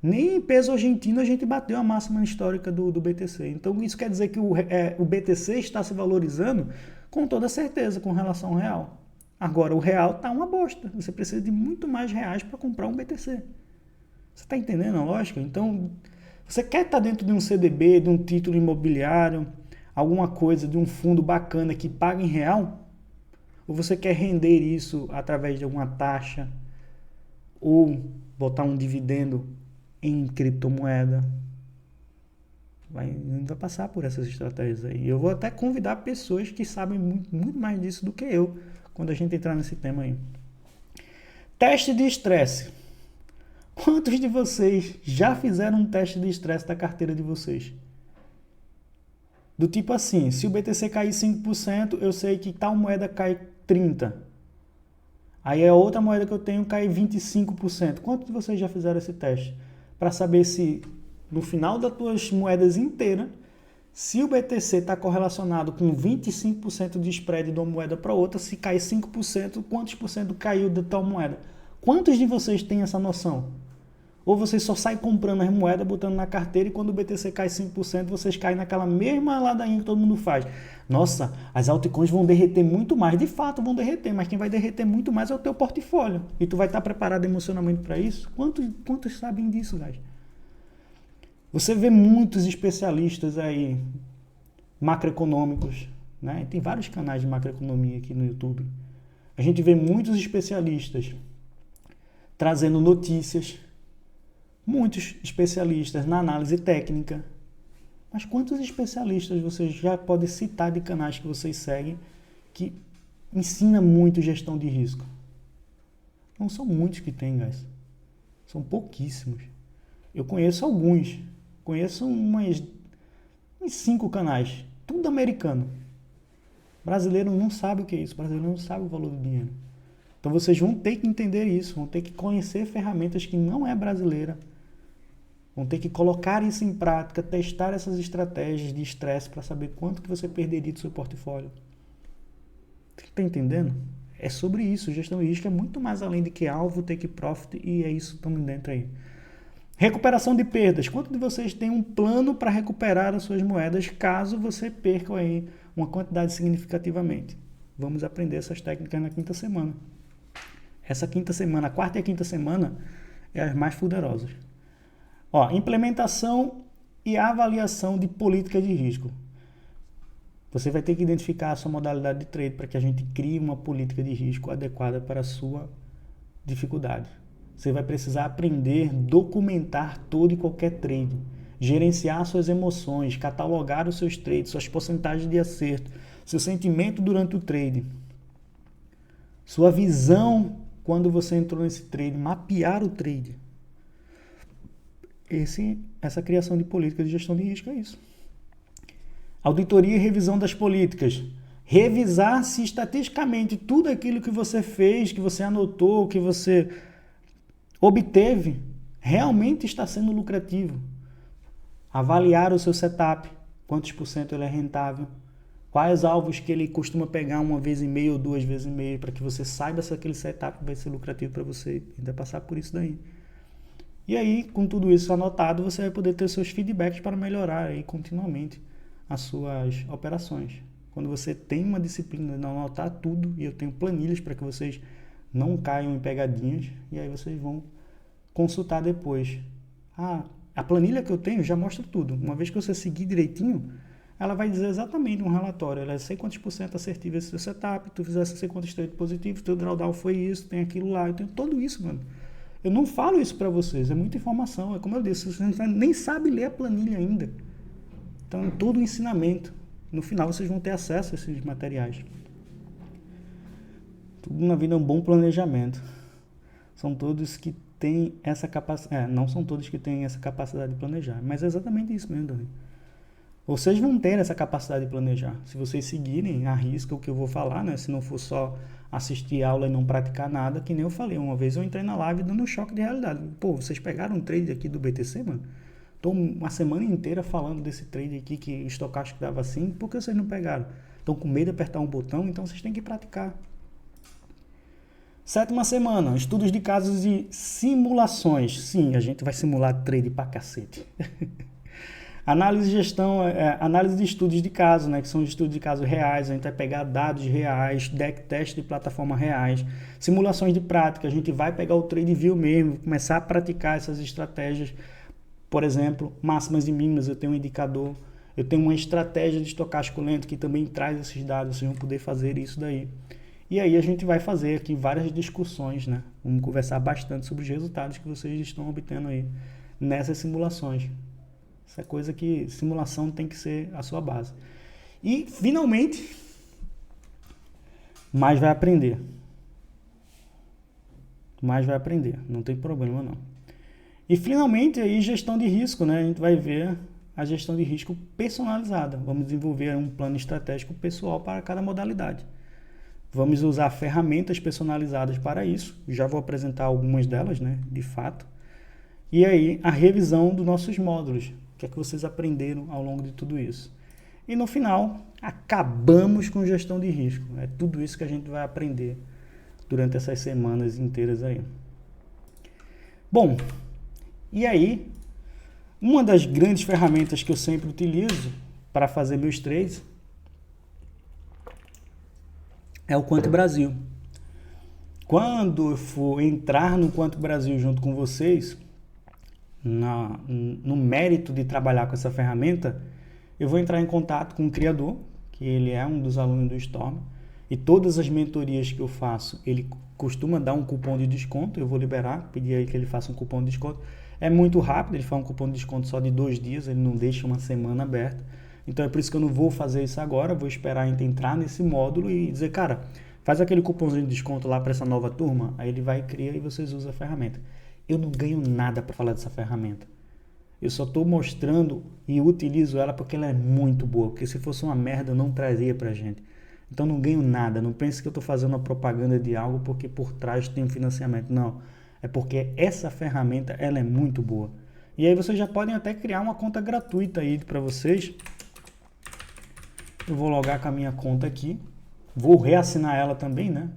Nem em peso argentino a gente bateu a máxima histórica do BTC. Então, isso quer dizer que o BTC está se valorizando com toda certeza com relação ao real. Agora, o real está uma bosta. Você precisa de muito mais reais para comprar um BTC. Você está entendendo a lógica? Então... Você quer estar dentro de um CDB, de um título imobiliário, alguma coisa, de um fundo bacana que paga em real? Ou você quer render isso através de alguma taxa? Ou botar um dividendo em criptomoeda? Vai passar por essas estratégias aí. Eu vou até convidar pessoas que sabem muito mais disso do que eu, quando a gente entrar nesse tema aí. Teste de estresse. Quantos de vocês já fizeram um teste de estresse da carteira de vocês? Do tipo assim, se o BTC cair 5%, eu sei que tal moeda cai 30%. Aí a outra moeda que eu tenho cai 25%. Quantos de vocês já fizeram esse teste? Para saber se no final das tuas moedas inteiras, se o BTC está correlacionado com 25% de spread de uma moeda para outra, se cai 5%, quantos por cento caiu de tal moeda? Quantos de vocês têm essa noção? Ou vocês só saem comprando as moedas, botando na carteira e quando o BTC cai 5%, vocês caem naquela mesma ladainha que todo mundo faz. Nossa, as altcoins vão derreter muito mais. De fato, vão derreter, mas quem vai derreter muito mais é o teu portfólio. E tu vai estar preparado emocionalmente para isso? Quantos sabem disso, guys? Você vê muitos especialistas aí, macroeconômicos, né? Tem vários canais de macroeconomia aqui no YouTube. A gente vê muitos especialistas trazendo notícias, muitos especialistas na análise técnica. Mas quantos especialistas vocês já podem citar de canais que vocês seguem que ensina muito gestão de risco? Não são muitos que tem, guys. São pouquíssimos. Eu conheço alguns. Conheço uns 5 canais. Tudo americano. Brasileiro não sabe o que é isso. Brasileiro não sabe o valor do dinheiro. Então vocês vão ter que entender isso. Vão ter que conhecer ferramentas que não é brasileira. Vão ter que colocar isso em prática, testar essas estratégias de estresse para saber quanto que você perderia do seu portfólio. Está entendendo? É sobre isso. Gestão de risco é muito mais além de que alvo, take profit, e é isso também dentro aí. Recuperação de perdas. Quanto de vocês têm um plano para recuperar as suas moedas caso você perca aí uma quantidade significativamente? Vamos aprender essas técnicas na quinta semana. Essa quinta semana, a quarta e a quinta semana, é as mais poderosas. Ó, implementação e avaliação de política de risco. Você vai ter que identificar a sua modalidade de trade para que a gente crie uma política de risco adequada para a sua dificuldade. Você vai precisar aprender, documentar todo e qualquer trade, gerenciar suas emoções, catalogar os seus trades, suas porcentagens de acerto, seu sentimento durante o trade, sua visão quando você entrou nesse trade, mapear o trade. Essa criação de política de gestão de risco é isso. Auditoria e revisão das políticas. Revisar se estatisticamente tudo aquilo que você fez, que você anotou, que você obteve, realmente está sendo lucrativo. Avaliar o seu setup, quantos por cento ele é rentável, quais alvos que ele costuma pegar uma vez e meia ou 2 vezes e meia, para que você saiba se aquele setup vai ser lucrativo para você, ainda passar por isso daí. E aí, com tudo isso anotado, você vai poder ter seus feedbacks para melhorar aí continuamente as suas operações. Quando você tem uma disciplina de anotar tudo, e eu tenho planilhas para que vocês não caiam em pegadinhas, e aí vocês vão consultar depois. A planilha que eu tenho já mostra tudo. Uma vez que você seguir direitinho, ela vai dizer exatamente um relatório. Ela é sei quantos por cento assertivo esse seu setup, tu fizesse sei quantos trade positivo, teu drawdown foi isso, tem aquilo lá, eu tenho tudo isso, mano. Eu não falo isso para vocês, é muita informação. É como eu disse, você nem sabe ler a planilha ainda. Então é todo o ensinamento. No final vocês vão ter acesso a esses materiais. Tudo na vida é um bom planejamento. São todos que têm essa capacidade. Não são todos que têm essa capacidade de planejar. Mas é exatamente isso mesmo, Dani. Vocês vão ter essa capacidade de planejar. Se vocês seguirem à risca o que eu vou falar, né? Se não for só assistir aula e não praticar nada, que nem eu falei. Uma vez eu entrei na live dando um choque de realidade. Pô, vocês pegaram um trade aqui do BTC, mano? Estou uma semana inteira falando desse trade aqui que o estocástico dava assim. Por que vocês não pegaram? Estão com medo de apertar um botão? Então vocês têm que praticar. 7ª semana, estudos de casos e simulações. Sim, a gente vai simular trade pra cacete. Análise de gestão, análise de estudos de caso, né, que são estudos de casos reais. A gente vai pegar dados reais, deck test de plataforma reais, simulações de prática. A gente vai pegar o TradeView mesmo, começar a praticar essas estratégias. Por exemplo, máximas e mínimas, eu tenho um indicador, eu tenho uma estratégia de estocástico lento que também traz esses dados, vocês vão poder fazer isso daí. E aí a gente vai fazer aqui várias discussões, né? Vamos conversar bastante sobre os resultados que vocês estão obtendo aí nessas simulações. Essa coisa que simulação tem que ser a sua base. E, finalmente, mais vai aprender. Mais vai aprender, não tem problema não. E, finalmente, aí gestão de risco, né? A gente vai ver a gestão de risco personalizada. Vamos desenvolver um plano estratégico pessoal para cada modalidade. Vamos usar ferramentas personalizadas para isso. Já vou apresentar algumas delas, né? De fato. E aí, a revisão dos nossos módulos. O que é que vocês aprenderam ao longo de tudo isso? E no final, acabamos com gestão de risco. É tudo isso que a gente vai aprender durante essas semanas inteiras aí. Bom, e aí, uma das grandes ferramentas que eu sempre utilizo para fazer meus trades é o Quant Brasil. Quando eu for entrar no Quant Brasil junto com vocês, no mérito de trabalhar com essa ferramenta, eu vou entrar em contato com o criador, que ele é um dos alunos do Storm, e todas as mentorias que eu faço, ele costuma dar um cupom de desconto, eu vou liberar, pedir aí que ele faça um cupom de desconto. É muito rápido, ele faz um cupom de desconto só de 2 dias, ele não deixa uma semana aberta. Então é por isso que eu não vou fazer isso agora, vou esperar a gente entrar nesse módulo e dizer, cara, faz aquele cupomzinho de desconto lá para essa nova turma, aí ele vai criar e vocês usam a ferramenta. Eu não ganho nada para falar dessa ferramenta. Eu só estou mostrando e utilizo ela porque ela é muito boa. Porque se fosse uma merda, eu não trazia pra gente. Então não ganho nada. Não pense que eu estou fazendo uma propaganda de algo porque por trás tem um financiamento. Não. É porque essa ferramenta ela é muito boa. E aí vocês já podem até criar uma conta gratuita aí para vocês. Eu vou logar com a minha conta aqui. Vou reassinar ela também, né?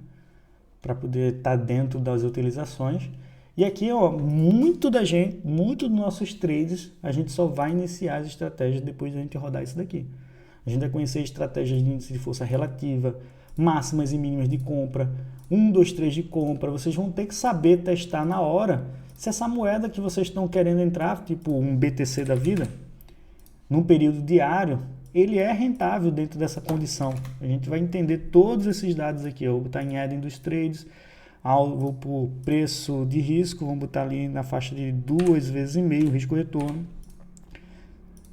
Para poder estar dentro das utilizações. E aqui, ó, muito dos nossos trades, a gente só vai iniciar as estratégias depois de a gente rodar isso daqui. A gente vai conhecer estratégias de índice de força relativa, máximas e mínimas de compra, 1, 2, 3 de compra. Vocês vão ter que saber testar na hora se essa moeda que vocês estão querendo entrar, tipo um BTC da vida, num período diário, ele é rentável dentro dessa condição. A gente vai entender todos esses dados aqui. Eu vou botar em Eden dos trades, alvo por preço de risco, vamos botar ali na faixa de 2,5 vezes risco-retorno.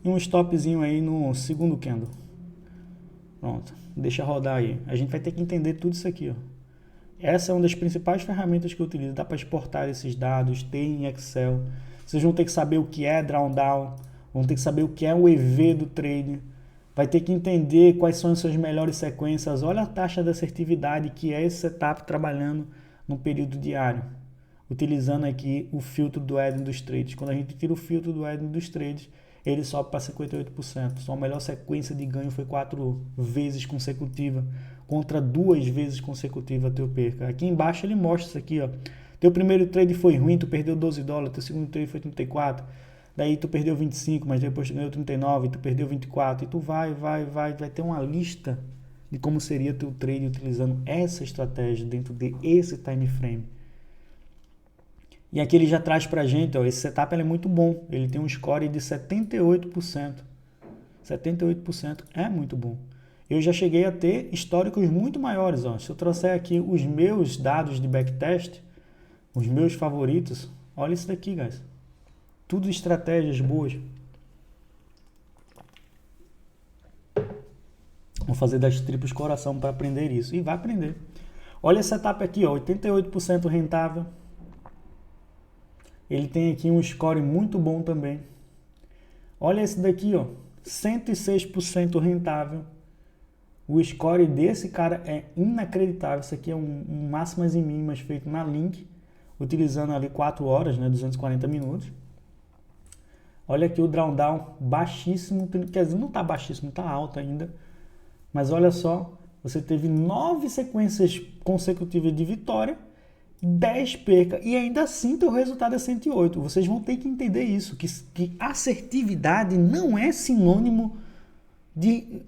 E um stopzinho aí no segundo candle. Pronto, deixa rodar aí. A gente vai ter que entender tudo isso aqui, ó. Essa é uma das principais ferramentas que eu utilizo. Dá para exportar esses dados, ter em Excel. Vocês vão ter que saber o que é drawdown, vão ter que saber o que é o EV do trade. Vai ter que entender quais são as suas melhores sequências. Olha a taxa de assertividade que é esse setup trabalhando no período diário, utilizando aqui o filtro do Eden dos trades. Quando a gente tira o filtro do Eden dos trades, ele sobe para 58%. Sua melhor sequência de ganho foi 4 vezes consecutiva, contra 2 vezes consecutiva teu perca. Aqui embaixo ele mostra isso aqui, ó. Teu primeiro trade foi ruim, tu perdeu $12, teu segundo trade foi 34, daí tu perdeu 25, mas depois tu ganhou 39, tu perdeu 24, e tu vai ter uma lista de como seria teu trade utilizando essa estratégia dentro desse time frame. E aqui ele já traz pra gente, ó, esse setup ele é muito bom, ele tem um score de 78%. 78% é muito bom. Eu já cheguei a ter históricos muito maiores, ó. Se eu trouxer aqui os meus dados de backtest, os meus favoritos, olha isso daqui, guys. Tudo estratégias boas. Vou fazer das tripas coração para aprender isso. E vai aprender. Olha esse setup aqui, ó, 88% rentável. Ele tem aqui um score muito bom também. Olha esse daqui, ó, 106% rentável. O score desse cara é inacreditável. Isso aqui é um máximas e mínimas feito na Link, utilizando ali 4 horas, né, 240 minutos. Olha aqui o drawdown baixíssimo, quer dizer, não está baixíssimo, está alto ainda. Mas olha só, você teve 9 sequências consecutivas de vitória, 10 perca, e ainda assim teu resultado é 108. Vocês vão ter que entender isso, que assertividade não é sinônimo de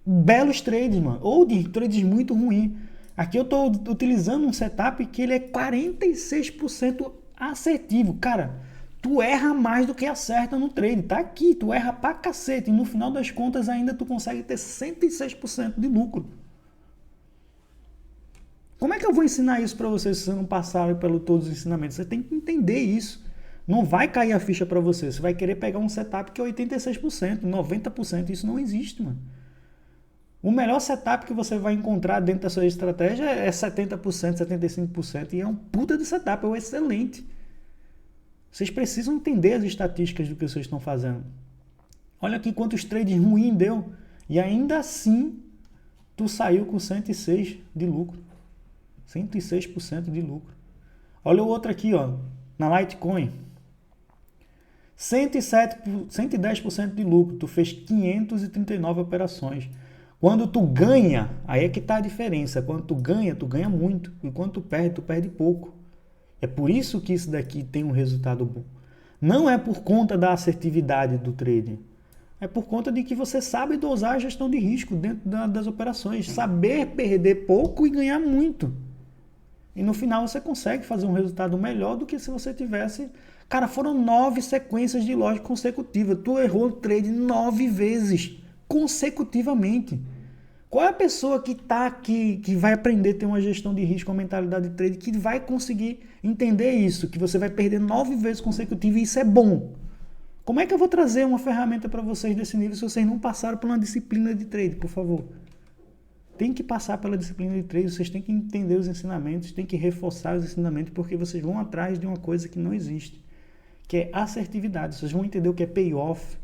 belos trades, mano, ou de trades muito ruins. Aqui eu estou utilizando um setup que ele é 46% assertivo. Cara, tu erra mais do que acerta no trade, tá aqui, tu erra pra cacete, e no final das contas ainda tu consegue ter 106% de lucro. Como é que eu vou ensinar isso para vocês se vocês não passaram pelo todos os ensinamentos? Você tem que entender isso. Não vai cair a ficha para você. Você vai querer pegar um setup que é 86%, 90%. Isso não existe, mano. O melhor setup que você vai encontrar dentro da sua estratégia é 70%, 75%. E é um puta de setup, é um excelente. Vocês precisam entender as estatísticas do que vocês estão fazendo. Olha aqui quantos trades ruins deu. E ainda assim, tu saiu com 106 de lucro. 106% de lucro. Olha o outro aqui, ó, na Litecoin. 110% de lucro. Tu fez 539 operações. Quando tu ganha, aí é que está a diferença. Quando tu ganha muito. E quando tu perde pouco. É por isso que isso daqui tem um resultado bom. Não é por conta da assertividade do trading. É por conta de que você sabe dosar a gestão de risco dentro das operações. Saber perder pouco e ganhar muito. E no final você consegue fazer um resultado melhor do que se você tivesse... Cara, foram 9 sequências de loja consecutiva. Tu errou o trade 9 vezes consecutivamente. Qual é a pessoa que tá aqui, que vai aprender a ter uma gestão de risco, uma mentalidade de trade, que vai conseguir entender isso, que você vai perder 9 vezes consecutivas e isso é bom? Como é que eu vou trazer uma ferramenta para vocês desse nível se vocês não passaram por uma disciplina de trade, por favor? Tem que passar pela disciplina de trade, vocês têm que entender os ensinamentos, têm que reforçar os ensinamentos, porque vocês vão atrás de uma coisa que não existe, que é assertividade. Vocês vão entender o que é payoff,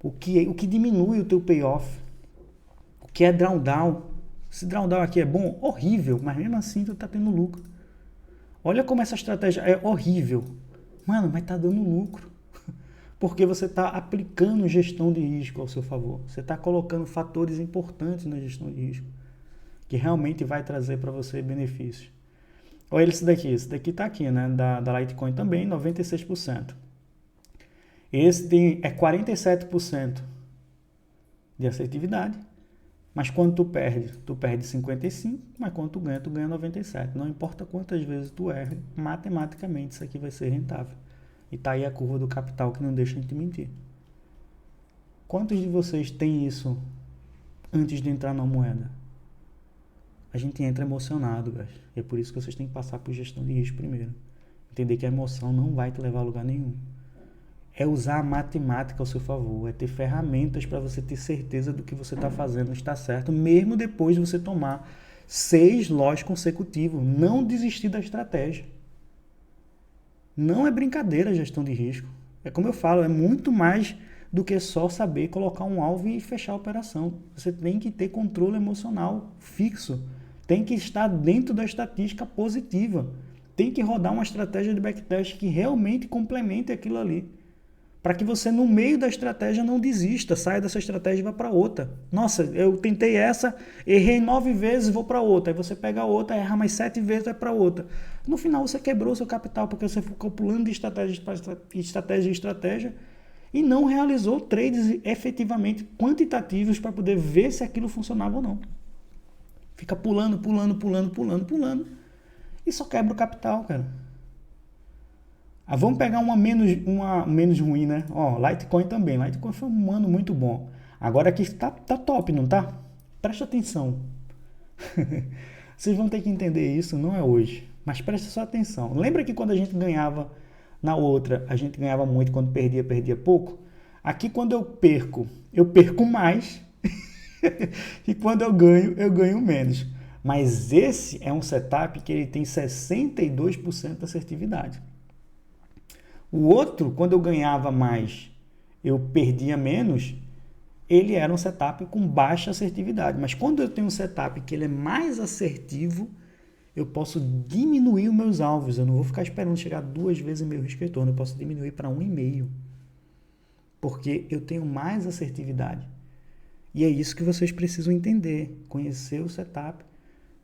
o que diminui o teu payoff, o que é drawdown. Esse drawdown aqui é bom? Horrível, mas mesmo assim tu tá tendo lucro. Olha como essa estratégia é horrível. Mano, mas tá dando lucro. Porque você está aplicando gestão de risco ao seu favor. Você está colocando fatores importantes na gestão de risco, que realmente vai trazer para você benefícios. Olha esse daqui está aqui, né? Da Litecoin também, 96%. Esse é 47% de assertividade, mas quando tu perde 55%, mas quando tu ganha 97%. Não importa quantas vezes tu erre, matematicamente isso aqui vai ser rentável. E tá aí a curva do capital que não deixa de mentir. Quantos de vocês têm isso antes de entrar na moeda? A gente entra emocionado, guys. E é por isso que vocês têm que passar por gestão de risco primeiro. Entender que a emoção não vai te levar a lugar nenhum. É usar a matemática ao seu favor. É ter ferramentas para você ter certeza do que você está fazendo está certo, mesmo depois de você tomar 6 loss consecutivos. Não desistir da estratégia. Não é brincadeira a gestão de risco. É como eu falo, é muito mais do que só saber colocar um alvo e fechar a operação. Você tem que ter controle emocional fixo. Tem que estar dentro da estatística positiva. Tem que rodar uma estratégia de backtest que realmente complemente aquilo ali. Para que você, no meio da estratégia, não desista. Saia dessa estratégia e vá para outra. Nossa, eu tentei essa, errei 9 vezes, vou para outra. Aí você pega a outra, erra mais 7 vezes, vai para outra. No final, você quebrou seu capital, porque você ficou pulando de estratégia em estratégia e não realizou trades efetivamente quantitativos para poder ver se aquilo funcionava ou não. Fica pulando e só quebra o capital, cara. Vamos pegar uma menos ruim, né? Litecoin também. Litecoin foi um ano muito bom. Agora aqui tá top, não tá? Presta atenção. Vocês vão ter que entender isso, não é hoje. Mas presta só atenção. Lembra que quando a gente ganhava na outra, a gente ganhava muito, quando perdia pouco? Aqui quando eu perco mais. E quando eu ganho menos. Mas esse é um setup que ele tem 62% de assertividade. O outro, quando eu ganhava mais, eu perdia menos, ele era um setup com baixa assertividade. Mas quando eu tenho um setup que ele é mais assertivo, eu posso diminuir os meus alvos. Eu não vou ficar esperando chegar 2 vezes meu risco retorno. Eu posso diminuir para 1,5. Porque eu tenho mais assertividade. E é isso que vocês precisam entender. Conhecer o setup,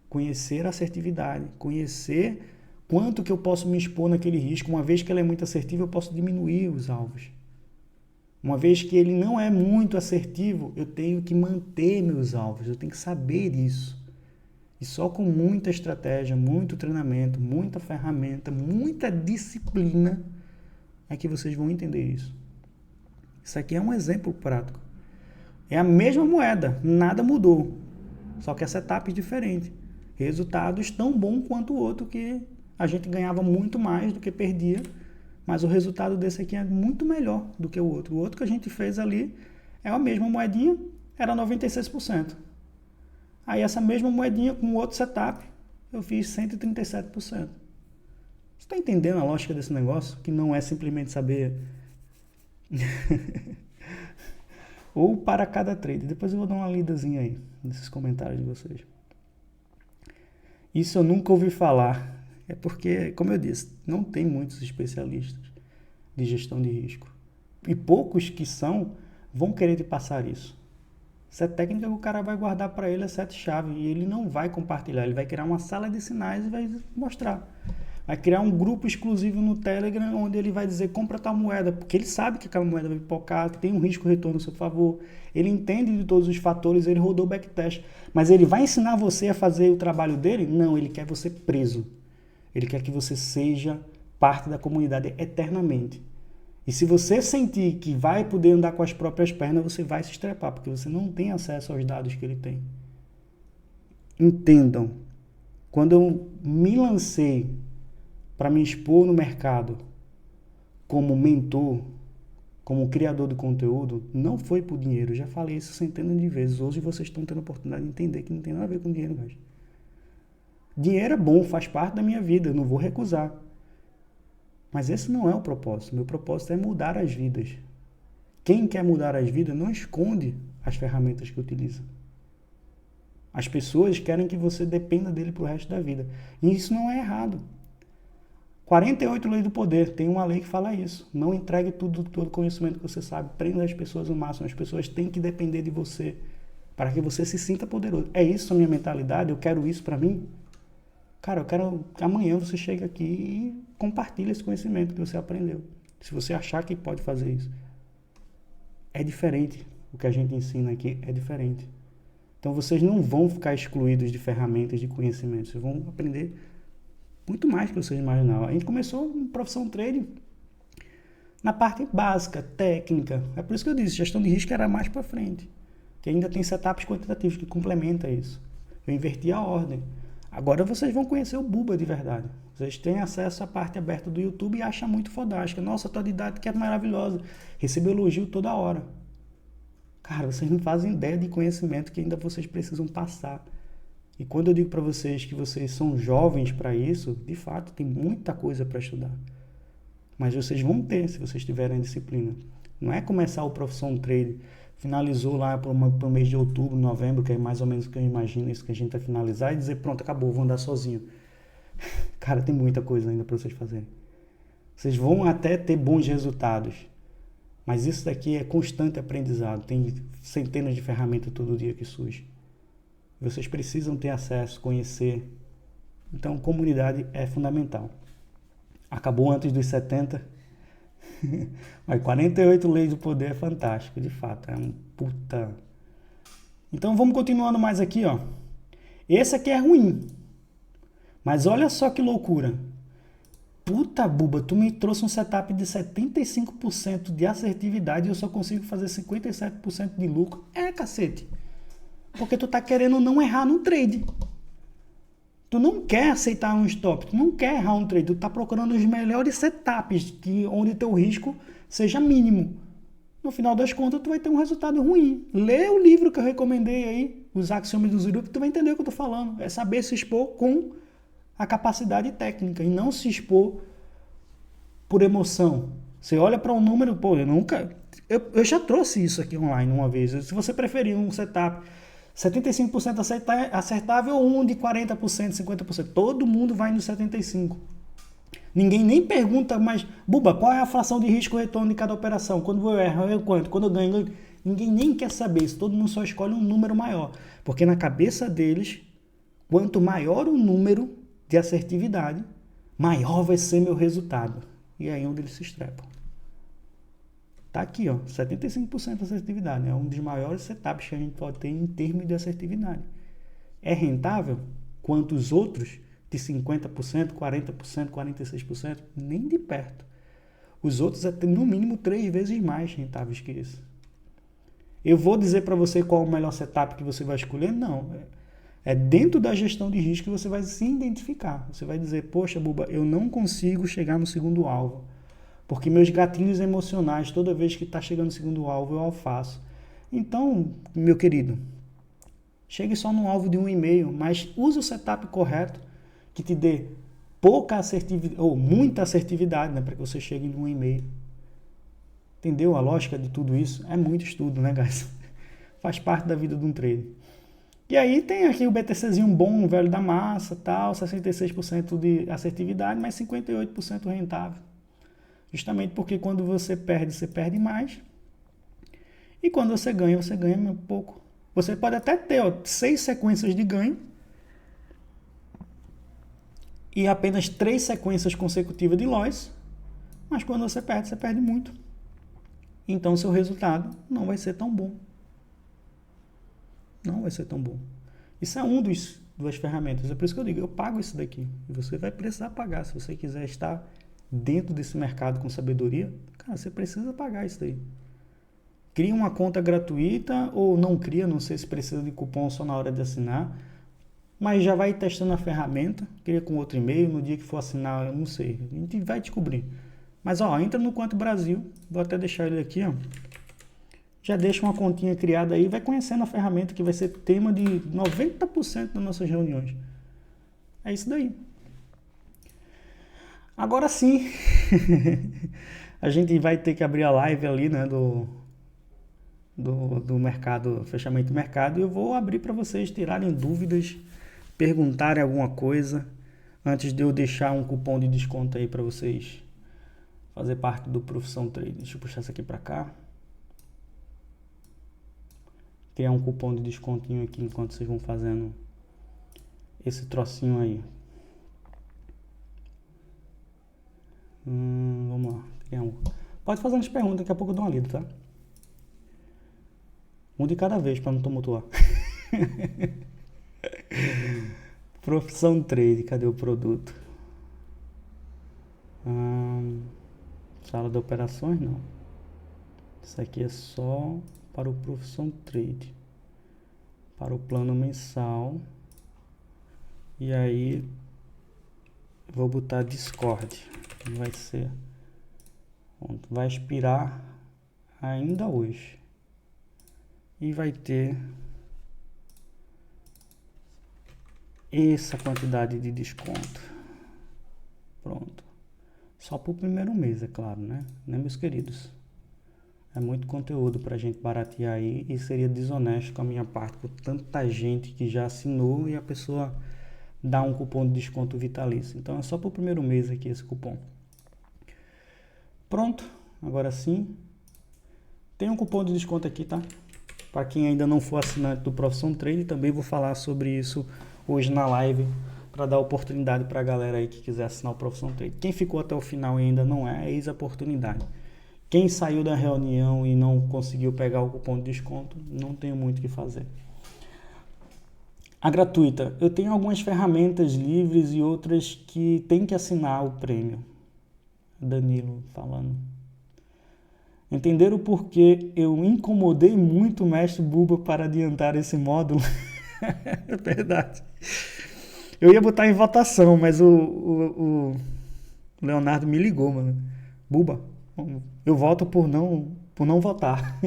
conhecer a assertividade, conhecer quanto que eu posso me expor naquele risco. Uma vez que ele é muito assertivo, eu posso diminuir os alvos. Uma vez que ele não é muito assertivo, eu tenho que manter meus alvos. Eu tenho que saber isso. E só com muita estratégia, muito treinamento, muita ferramenta, muita disciplina, é que vocês vão entender isso. Isso aqui é um exemplo prático. É a mesma moeda, nada mudou. Só que a setup é diferente. resultados tão bons quanto o outro, que a gente ganhava muito mais do que perdia, mas o resultado desse aqui é muito melhor do que o outro. O outro que a gente fez ali é a mesma moedinha, era 96%. Aí essa mesma moedinha com outro setup, eu fiz 137%. Você está entendendo a lógica desse negócio? Que não é simplesmente saber... ou para cada trade. Depois eu vou dar uma lidazinha aí nesses comentários de vocês. Isso eu nunca ouvi falar. É porque, como eu disse, não tem muitos especialistas de gestão de risco. E poucos que são vão querer te passar isso. Essa é técnica que o cara vai guardar para ele as 7 chaves e ele não vai compartilhar. Ele vai criar uma sala de sinais e vai mostrar. Vai criar um grupo exclusivo no Telegram onde ele vai dizer compra tal moeda, porque ele sabe que aquela moeda vai pipocar, que tem um risco retorno a seu favor. Ele entende de todos os fatores, ele rodou o backtest. Mas ele vai ensinar você a fazer o trabalho dele? Não, ele quer você preso. Ele quer que você seja parte da comunidade eternamente. E se você sentir que vai poder andar com as próprias pernas, você vai se estrepar, porque você não tem acesso aos dados que ele tem. Entendam, quando eu me lancei para me expor no mercado como mentor, como criador de conteúdo, não foi por dinheiro. Eu já falei isso centenas de vezes. Hoje vocês estão tendo a oportunidade de entender que não tem nada a ver com dinheiro, mas dinheiro é bom, faz parte da minha vida, eu não vou recusar. Mas esse não é o propósito. Meu propósito é mudar as vidas. Quem quer mudar as vidas não esconde as ferramentas que utiliza. As pessoas querem que você dependa dele pro resto da vida. E isso não é errado. 48 leis do poder. Tem uma lei que fala isso. Não entregue todo o conhecimento que você sabe. Prenda as pessoas no máximo. As pessoas têm que depender de você para que você se sinta poderoso. É isso a minha mentalidade? Eu quero isso para mim? Cara, eu quero que amanhã você chegue aqui e compartilhe esse conhecimento que você aprendeu. Se você achar que pode fazer isso. É diferente. O que a gente ensina aqui é diferente. Então vocês não vão ficar excluídos de ferramentas, de conhecimentos. Vocês vão aprender muito mais do que vocês imaginavam. A gente começou em profissão trading na parte básica, técnica. É por isso que eu disse, gestão de risco era mais para frente. Que ainda tem setups quantitativos que complementam isso. Eu inverti a ordem. Agora vocês vão conhecer o Buba de verdade. Vocês têm acesso à parte aberta do YouTube e acham muito fodástica. Nossa, tua didática é maravilhosa. Recebo elogio toda hora. Cara, vocês não fazem ideia de conhecimento que ainda vocês precisam passar. E quando eu digo para vocês que vocês são jovens para isso, de fato, tem muita coisa para estudar. Mas vocês vão ter, se vocês tiverem disciplina. Não é começar o Profissão Trade, finalizou lá para o mês de outubro, novembro, que é mais ou menos o que eu imagino isso que a gente vai finalizar, e dizer, pronto, acabou, vou andar sozinho. Cara, tem muita coisa ainda para vocês fazerem. Vocês vão até ter bons resultados. Mas isso daqui é constante aprendizado. Tem centenas de ferramentas todo dia que surgem. Vocês precisam ter acesso, conhecer. Então, comunidade é fundamental. Acabou antes dos 70. Mas 48 leis do poder é fantástico, de fato. É um puta... Então, vamos continuando mais aqui, ó. Esse aqui é ruim. Mas olha só que loucura. Puta, Buba, tu me trouxe um setup de 75% de assertividade e eu só consigo fazer 57% de lucro. É, cacete. Porque tu tá querendo não errar no trade. Tu não quer aceitar um stop, tu não quer errar um trade, tu tá procurando os melhores setups onde teu risco seja mínimo. No final das contas, tu vai ter um resultado ruim. Lê o livro que eu recomendei aí, Os Axiomas do Zurich, tu vai entender o que eu tô falando. É saber se expor com a capacidade técnica e não se expor por emoção. Você olha para um número, pô, eu já trouxe isso aqui online uma vez. Se você preferir um setup 75% acertável ou um de 40%, 50%, todo mundo vai no 75%. Ninguém nem pergunta, mas, Buba, qual é a fração de risco retorno de cada operação? Quando eu erro, eu quanto? Quando eu ganho, ninguém nem quer saber isso. Todo mundo só escolhe um número maior. Porque na cabeça deles, quanto maior o número de assertividade, maior vai ser meu resultado. E aí é onde eles se estrepam. Tá aqui, ó, 75% de assertividade. É um dos maiores setups que a gente pode ter em termos de assertividade. É rentável? Quanto os outros de 50%, 40%, 46%? Nem de perto. Os outros é no mínimo 3 vezes mais rentáveis que isso. Eu vou dizer para você qual é o melhor setup que você vai escolher? Não. É dentro da gestão de risco que você vai se identificar. Você vai dizer, poxa, Buba, eu não consigo chegar no segundo alvo. Porque meus gatilhos emocionais, toda vez que está chegando no segundo alvo, eu faço. Então, meu querido, chegue só no alvo de 1,5, mas use o setup correto, que te dê pouca assertividade, ou muita assertividade, né, para que você chegue no 1,5. Entendeu a lógica de tudo isso? É muito estudo, né, guys? Faz parte da vida de um trader. E aí tem aqui o BTCzinho bom, velho da massa, tal, 66% de assertividade, mas 58% rentável. Justamente porque quando você perde mais. E quando você ganha pouco. Você pode até ter 6 sequências de ganho e apenas 3 sequências consecutivas de loss, mas quando você perde muito. Então seu resultado não vai ser tão bom. Não vai ser tão bom. Isso é duas ferramentas. É por isso que eu digo, eu pago isso daqui. E você vai precisar pagar. Se você quiser estar dentro desse mercado com sabedoria, cara, você precisa pagar isso daí. Cria uma conta gratuita ou não cria, não sei se precisa de cupom só na hora de assinar, mas já vai testando a ferramenta, cria com outro e-mail, no dia que for assinar, eu não sei, a gente vai descobrir. Mas ó, entra no Quanto Brasil, vou até deixar ele aqui, ó. Já deixa uma continha criada aí, vai conhecendo a ferramenta que vai ser tema de 90% das nossas reuniões. É isso daí. Agora sim, a gente vai ter que abrir a live ali, né, do mercado, fechamento do mercado, e eu vou abrir para vocês tirarem dúvidas, perguntarem alguma coisa, antes de eu deixar um cupom de desconto aí para vocês fazer parte do Profissão Trade. Deixa eu puxar isso aqui para cá. Criar um cupom de descontinho aqui enquanto vocês vão fazendo esse trocinho aí. Vamos lá. Pode fazer umas perguntas, daqui a pouco eu dou uma lida, tá? Um de cada vez para não tumultuar. Profissão Trade, cadê o produto? Sala de operações, não. Isso aqui é só para o Profissão Trade. Para o plano mensal. E aí, vou botar Discord. Vai ser. Vai expirar ainda hoje. E vai ter essa quantidade de desconto. Pronto. Só para o primeiro mês, é claro, né? Meus queridos? É muito conteúdo para a gente baratear aí e seria desonesto com a minha parte, por tanta gente que já assinou e a pessoa dá um cupom de desconto vitalício. Então é só para o primeiro mês aqui esse cupom. Pronto. Agora sim. Tem um cupom de desconto aqui, tá? Para quem ainda não for assinante do Profissão Trade, também vou falar sobre isso hoje na live, para dar oportunidade para a galera aí que quiser assinar o Profissão Trade. Quem ficou até o final e ainda não é, eis a oportunidade. Quem saiu da reunião e não conseguiu pegar o cupom de desconto, não tenho muito o que fazer. A gratuita, eu tenho algumas ferramentas livres e outras que tem que assinar o prêmio. Danilo falando. Entender o porquê eu incomodei muito o mestre Buba para adiantar esse módulo? É verdade. Eu ia botar em votação, mas o Leonardo me ligou, mano. Buba, eu voto por não votar.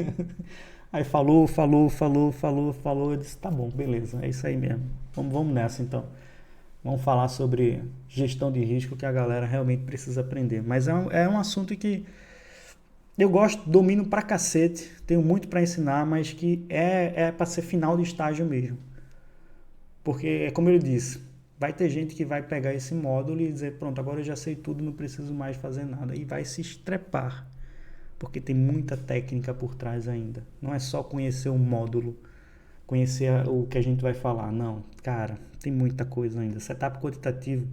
Aí falou. Eu disse, tá bom, beleza, é isso aí mesmo. Vamos nessa então. Vamos falar sobre gestão de risco, que a galera realmente precisa aprender. Mas é um assunto que eu gosto, domino pra cacete, tenho muito para ensinar, mas que é para ser final de estágio mesmo. Porque, é como ele disse, vai ter gente que vai pegar esse módulo e dizer, pronto, agora eu já sei tudo, não preciso mais fazer nada. E vai se estrepar, porque tem muita técnica por trás ainda. Não é só conhecer o módulo, conhecer o que a gente vai falar. Não, cara, tem muita coisa ainda. Setup quantitativo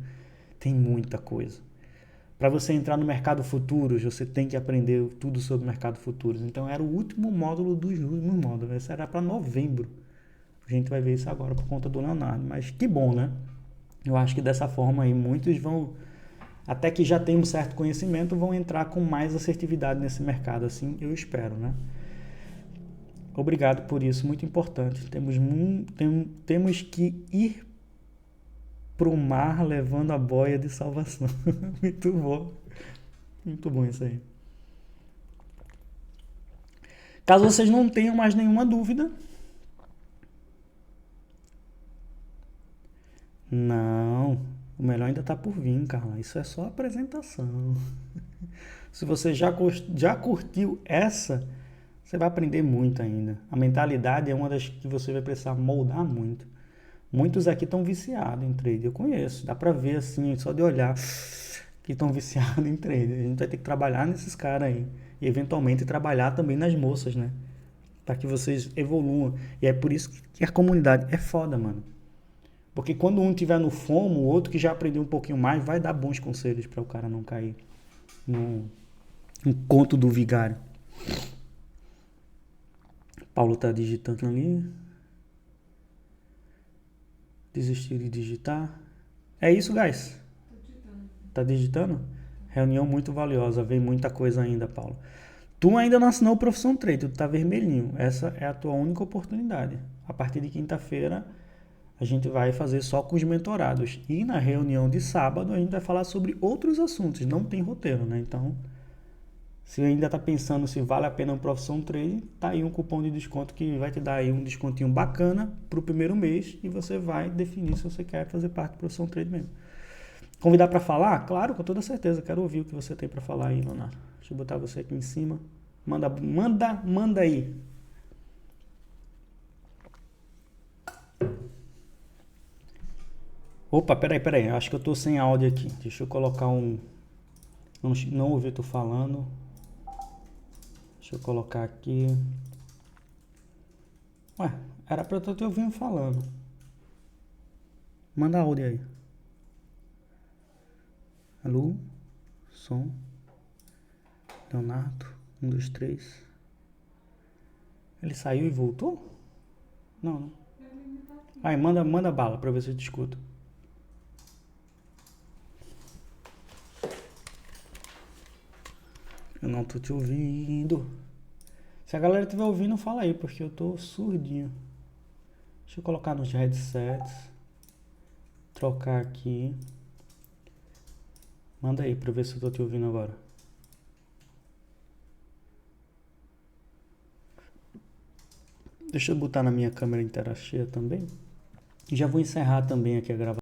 tem muita coisa. Para você entrar no mercado futuros, você tem que aprender tudo sobre mercado futuros. Então, era o último módulo dos últimos módulos. Esse era para novembro. A gente vai ver isso agora por conta do Leonardo. Mas que bom, né? Eu acho que dessa forma aí, muitos vão, até que já tem um certo conhecimento, vão entrar com mais assertividade nesse mercado. Assim, eu espero, né? Obrigado por isso, muito importante. Temos que ir pro mar levando a boia de salvação. Muito bom. Muito bom isso aí. Caso vocês não tenham mais nenhuma dúvida. Não, o melhor ainda tá por vir, Carla. Isso é só apresentação. Se você já curtiu essa, você vai aprender muito ainda. A mentalidade é uma das que você vai precisar moldar muito. Muitos aqui estão viciados em trade, eu conheço. Dá pra ver assim, só de olhar, que estão viciados em trade. A gente vai ter que trabalhar nesses caras aí. E eventualmente trabalhar também nas moças, né? Para que vocês evoluam. E é por isso que a comunidade é foda, mano. Porque quando um tiver no fomo, o outro que já aprendeu um pouquinho mais vai dar bons conselhos para o cara não cair no conto do vigário. Paulo tá digitando ali. Desistir de digitar. É isso, guys? Tá digitando? Reunião muito valiosa. Vem muita coisa ainda, Paulo. Tu ainda não assinou o Profissão Trade. Tu tá vermelhinho. Essa é a tua única oportunidade. A partir de quinta-feira, a gente vai fazer só com os mentorados. E na reunião de sábado, a gente vai falar sobre outros assuntos. Não tem roteiro, né? Então, se ainda está pensando se vale a pena um Profissão Trade, tá aí um cupom de desconto que vai te dar aí um descontinho bacana para o primeiro mês e você vai definir se você quer fazer parte do Profissão Trade mesmo. Convidar para falar? Claro, com toda certeza. Quero ouvir o que você tem para falar aí, Leonardo. Deixa eu botar você aqui em cima. Manda aí. Opa, peraí. Acho que eu tô sem áudio aqui. Deixa eu colocar um... Não ouvi tu falando. Deixa eu colocar aqui. Ué, era pra eu estar te ouvindo falando. Manda áudio aí. Alô? Som. Leonardo. 1, 2, 3. Ele saiu e voltou? Não, né? Aí, manda bala pra ver se eu te escuto. Eu não tô te ouvindo. Se a galera estiver ouvindo, fala aí, porque eu tô surdinho. Deixa eu colocar nos headsets. Trocar aqui. Manda aí pra ver se eu tô te ouvindo agora. Deixa eu botar na minha câmera inteira cheia também. E já vou encerrar também aqui a gravação.